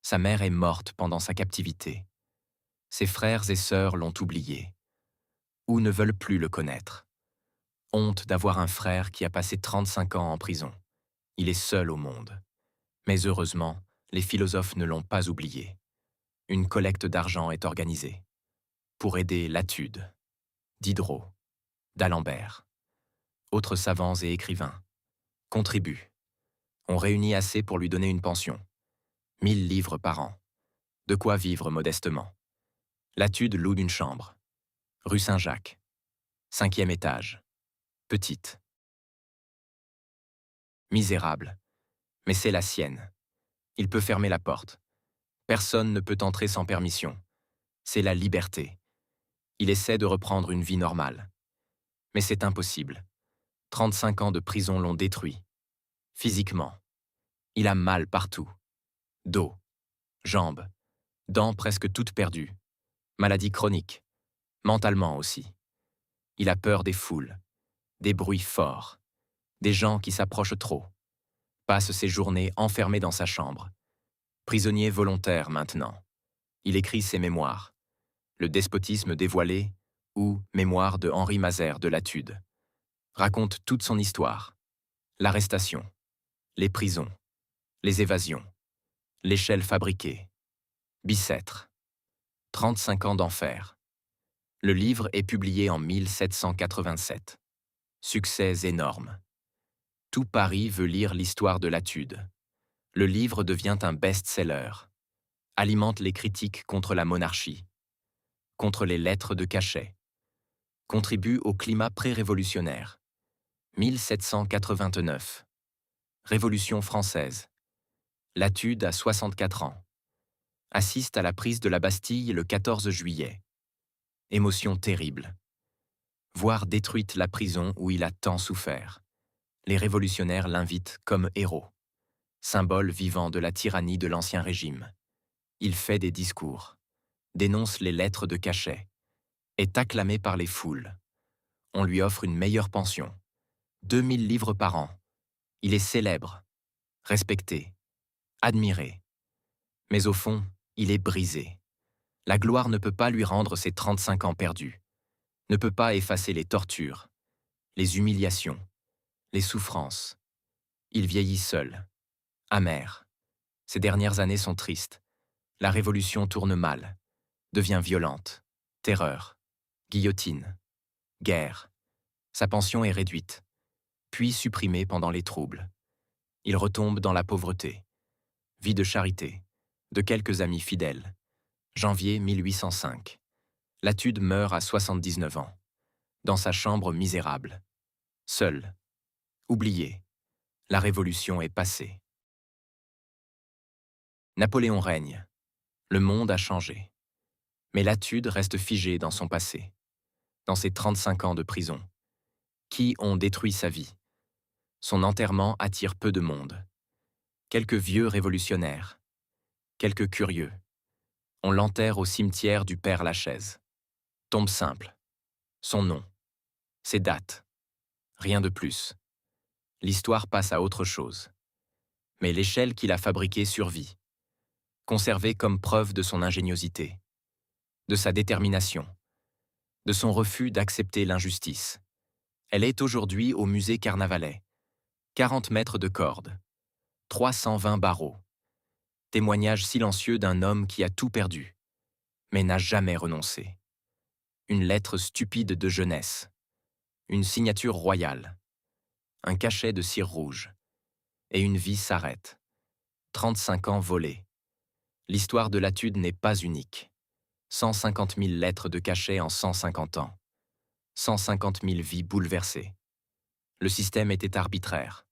Sa mère est morte pendant sa captivité. Ses frères et sœurs l'ont oublié. Ou ne veulent plus le connaître. Honte d'avoir un frère qui a passé 35 ans en prison. Il est seul au monde. Mais heureusement, les philosophes ne l'ont pas oublié. Une collecte d'argent est organisée. Pour aider Latude, Diderot, d'Alembert. Autres savants et écrivains contribuent. On réunit assez pour lui donner une pension. 1000 livres par an. De quoi vivre modestement. Latude loue une chambre. Rue Saint-Jacques. 5e étage. Petite. Misérable. Mais c'est la sienne. Il peut fermer la porte. Personne ne peut entrer sans permission. C'est la liberté. Il essaie de reprendre une vie normale. Mais c'est impossible. 35 ans de prison l'ont détruit. Physiquement. Il a mal partout. Dos, jambes, dents presque toutes perdues. Maladie chronique. Mentalement aussi. Il a peur des foules, des bruits forts, des gens qui s'approchent trop. Passe ses journées enfermé dans sa chambre. Prisonnier volontaire maintenant. Il écrit ses mémoires. Le despotisme dévoilé ou Mémoires de Henri Mazère de Latude. Raconte toute son histoire. L'arrestation, les prisons, les évasions, l'échelle fabriquée, Bicêtre, 35 ans d'enfer. Le livre est publié en 1787. Succès énorme. Tout Paris veut lire l'histoire de Latude. Le livre devient un best-seller. Alimente les critiques contre la monarchie, contre les lettres de cachet. Contribue au climat pré-révolutionnaire. 1789. Révolution française. Latude a 64 ans. Assiste à la prise de la Bastille le 14 juillet. Émotion terrible. Voir détruite la prison où il a tant souffert. Les révolutionnaires l'invitent comme héros. Symbole vivant de la tyrannie de l'Ancien Régime. Il fait des discours. Dénonce les lettres de cachet. Est acclamé par les foules. On lui offre une meilleure pension. 2000 livres par an. Il est célèbre, respecté, admiré. Mais au fond, il est brisé. La gloire ne peut pas lui rendre ses 35 ans perdus. Ne peut pas effacer les tortures, les humiliations, les souffrances. Il vieillit seul, amer. Ses dernières années sont tristes. La révolution tourne mal, devient violente. Terreur, guillotine, guerre. Sa pension est réduite, puis supprimée pendant les troubles. Il retombe dans la pauvreté. Vie de charité, de quelques amis fidèles. Janvier 1805. Latude meurt à 79 ans, dans sa chambre misérable. Seul, oublié, la Révolution est passée. Napoléon règne. Le monde a changé. Mais Latude reste figé dans son passé, dans ses 35 ans de prison, qui ont détruit sa vie. Son enterrement attire peu de monde. Quelques vieux révolutionnaires, quelques curieux. On l'enterre au cimetière du Père-Lachaise. Tombe simple. Son nom. Ses dates. Rien de plus. L'histoire passe à autre chose. Mais l'échelle qu'il a fabriquée survit, conservée comme preuve de son ingéniosité, de sa détermination, de son refus d'accepter l'injustice. Elle est aujourd'hui au musée Carnavalet. 40 mètres de corde, 320 barreaux. Témoignage silencieux d'un homme qui a tout perdu. mais n'a jamais renoncé. Une lettre stupide de jeunesse, une signature royale, un cachet de cire rouge, et une vie s'arrête. 35 ans volés. L'histoire de Latude n'est pas unique. 150 000 lettres de cachet en 150 ans. 150 000 vies bouleversées. Le système était arbitraire,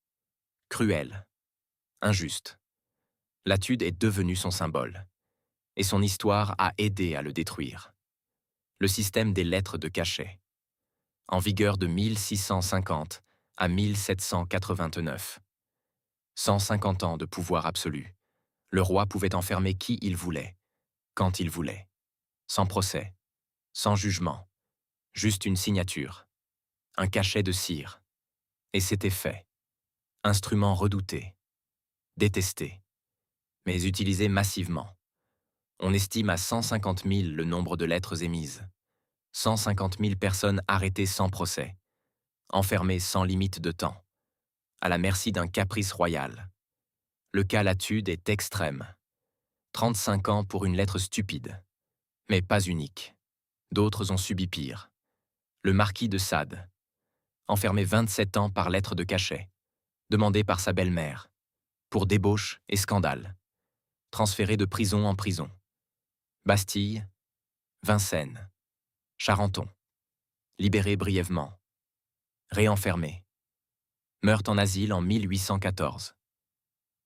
cruel, injuste. Latude est devenu son symbole, et son histoire a aidé à le détruire. Le système des lettres de cachet, en vigueur de 1650 à 1789. 150 ans de pouvoir absolu. Le roi pouvait enfermer qui il voulait, quand il voulait. Sans procès, sans jugement, juste une signature, un cachet de cire. Et c'était fait. Instrument redouté, détesté, mais utilisé massivement. On estime à 150 000 le nombre de lettres émises. 150 000 personnes arrêtées sans procès, enfermées sans limite de temps, à la merci d'un caprice royal. Le cas Latude est extrême. 35 ans pour une lettre stupide, mais pas unique. D'autres ont subi pire. Le marquis de Sade, enfermé 27 ans par lettre de cachet, demandé par sa belle-mère, pour débauche et scandale, transféré de prison en prison. Bastille, Vincennes, Charenton, libéré brièvement, réenfermé, meurt en asile en 1814,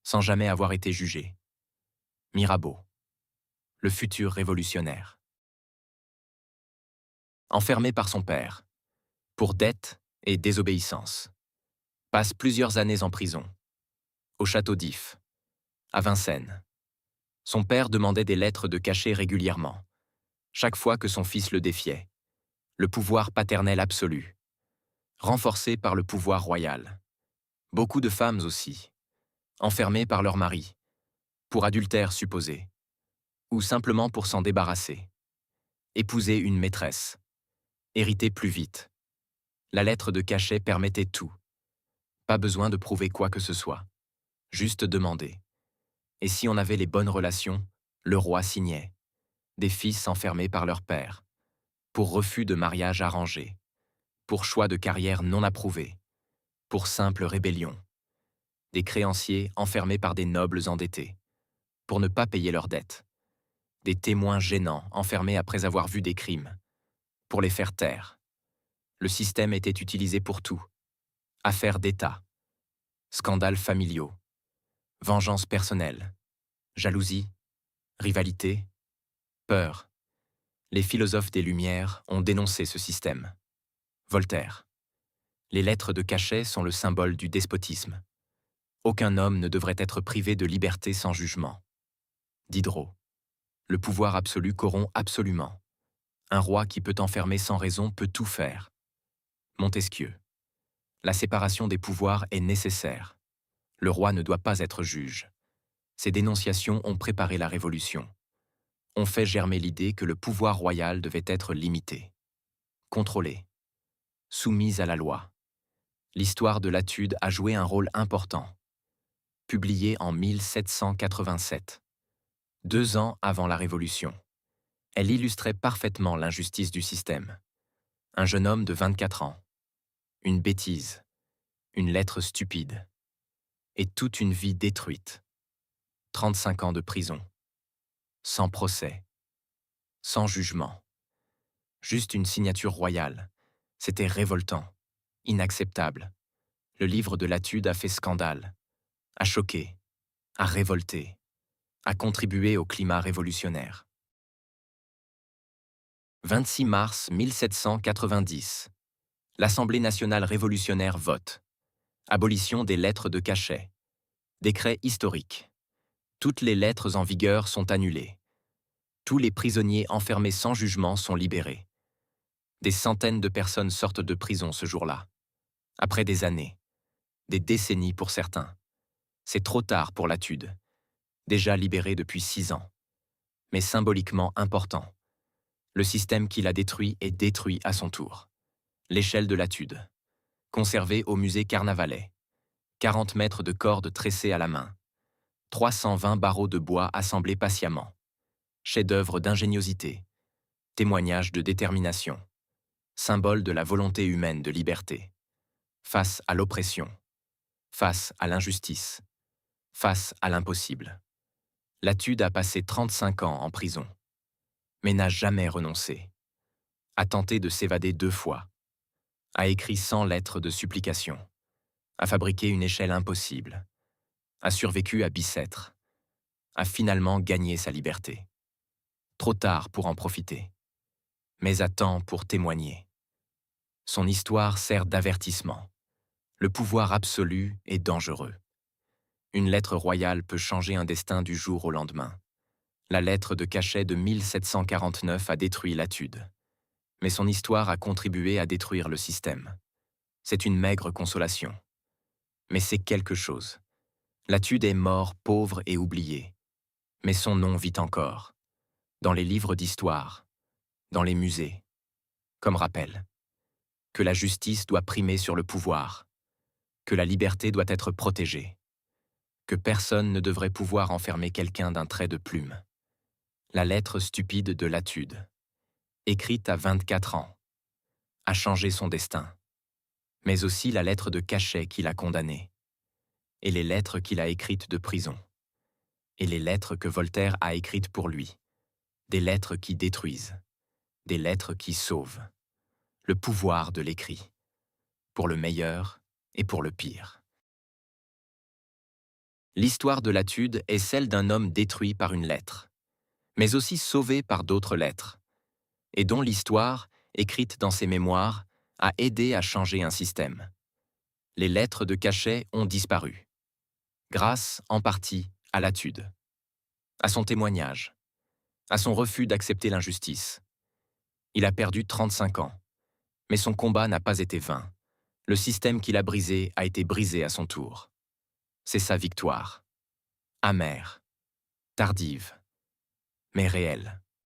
sans jamais avoir été jugé. Mirabeau, le futur révolutionnaire. Enfermé par son père, pour dette et désobéissance, passe plusieurs années en prison, au château d'If, à Vincennes. Son père demandait des lettres de cachet régulièrement, chaque fois que son fils le défiait. Le pouvoir paternel absolu, renforcé par le pouvoir royal. Beaucoup de femmes aussi, enfermées par leur mari, pour adultère supposé, ou simplement pour s'en débarrasser. Épouser une maîtresse, hériter plus vite. La lettre de cachet permettait tout. Pas besoin de prouver quoi que ce soit, juste demander. Et si on avait les bonnes relations, le roi signait. Des fils enfermés par leur père, pour refus de mariage arrangé, pour choix de carrière non approuvé, pour simple rébellion. Des créanciers enfermés par des nobles endettés, pour ne pas payer leurs dettes. Des témoins gênants enfermés après avoir vu des crimes, pour les faire taire. Le système était utilisé pour tout. Affaires d'État, scandales familiaux, vengeance personnelle, jalousie, rivalité, peur. Les philosophes des Lumières ont dénoncé ce système. Voltaire. Les lettres de cachet sont le symbole du despotisme. Aucun homme ne devrait être privé de liberté sans jugement. Diderot. Le pouvoir absolu corrompt absolument. Un roi qui peut enfermer sans raison peut tout faire. Montesquieu. La séparation des pouvoirs est nécessaire. Le roi ne doit pas être juge. Ces dénonciations ont préparé la Révolution. Ont fait germer l'idée que le pouvoir royal devait être limité, contrôlé, soumis à la loi. L'histoire de Latude a joué un rôle important. Publiée en 1787, 2 ans avant la Révolution. Elle illustrait parfaitement l'injustice du système. Un jeune homme de 24 ans. Une bêtise. Une lettre stupide. Et toute une vie détruite. 35 ans de prison. Sans procès. Sans jugement. Juste une signature royale. C'était révoltant. Inacceptable. Le livre de Latude a fait scandale. A choqué. A révolté. A contribué au climat révolutionnaire. 26 mars 1790. L'Assemblée nationale révolutionnaire vote. Abolition des lettres de cachet. Décret historique. Toutes les lettres en vigueur sont annulées. Tous les prisonniers enfermés sans jugement sont libérés. Des centaines de personnes sortent de prison ce jour-là. Après des années. Des décennies pour certains. C'est trop tard pour Latude. Déjà libéré depuis 6 ans. Mais symboliquement important. Le système qui l'a détruit est détruit à son tour. L'échelle de Latude. Conservée au musée Carnavalet. 40 mètres de cordes tressées à la main. 320 barreaux de bois assemblés patiemment. chef-d'œuvre d'ingéniosité, témoignage de détermination, symbole de la volonté humaine de liberté, face à l'oppression, face à l'injustice, face à l'impossible. Latude a passé 35 ans en prison, mais n'a jamais renoncé. A tenté de s'évader 2 fois, a écrit 100 lettres de supplication, a fabriqué une échelle impossible, a survécu à Bicêtre, a finalement gagné sa liberté. Trop tard pour en profiter, mais à temps pour témoigner. Son histoire sert d'avertissement. Le pouvoir absolu est dangereux. Une lettre royale peut changer un destin du jour au lendemain. La lettre de cachet de 1749 a détruit Latude. Mais son histoire a contribué à détruire le système. C'est une maigre consolation. Mais c'est quelque chose. Latude est mort pauvre et oublié. Mais son nom vit encore. Dans les livres d'histoire, dans les musées. Comme rappel. Que la justice doit primer sur le pouvoir. Que la liberté doit être protégée. Que personne ne devrait pouvoir enfermer quelqu'un d'un trait de plume. La lettre stupide de Latude, écrite à 24 ans, a changé son destin, mais aussi la lettre de cachet qui l'a condamné, et les lettres qu'il a écrites de prison, et les lettres que Voltaire a écrites pour lui, des lettres qui détruisent, des lettres qui sauvent, le pouvoir de l'écrit, pour le meilleur et pour le pire. L'histoire de Latude est celle d'un homme détruit par une lettre, mais aussi sauvé par d'autres lettres, et dont l'histoire, écrite dans ses mémoires, a aidé à changer un système. Les lettres de cachet ont disparu, grâce, en partie, à Latude, à son témoignage, à son refus d'accepter l'injustice. Il a perdu 35 ans, mais son combat n'a pas été vain. Le système qu'il a brisé a été brisé à son tour. C'est sa victoire. Amère, tardive, mais réelle.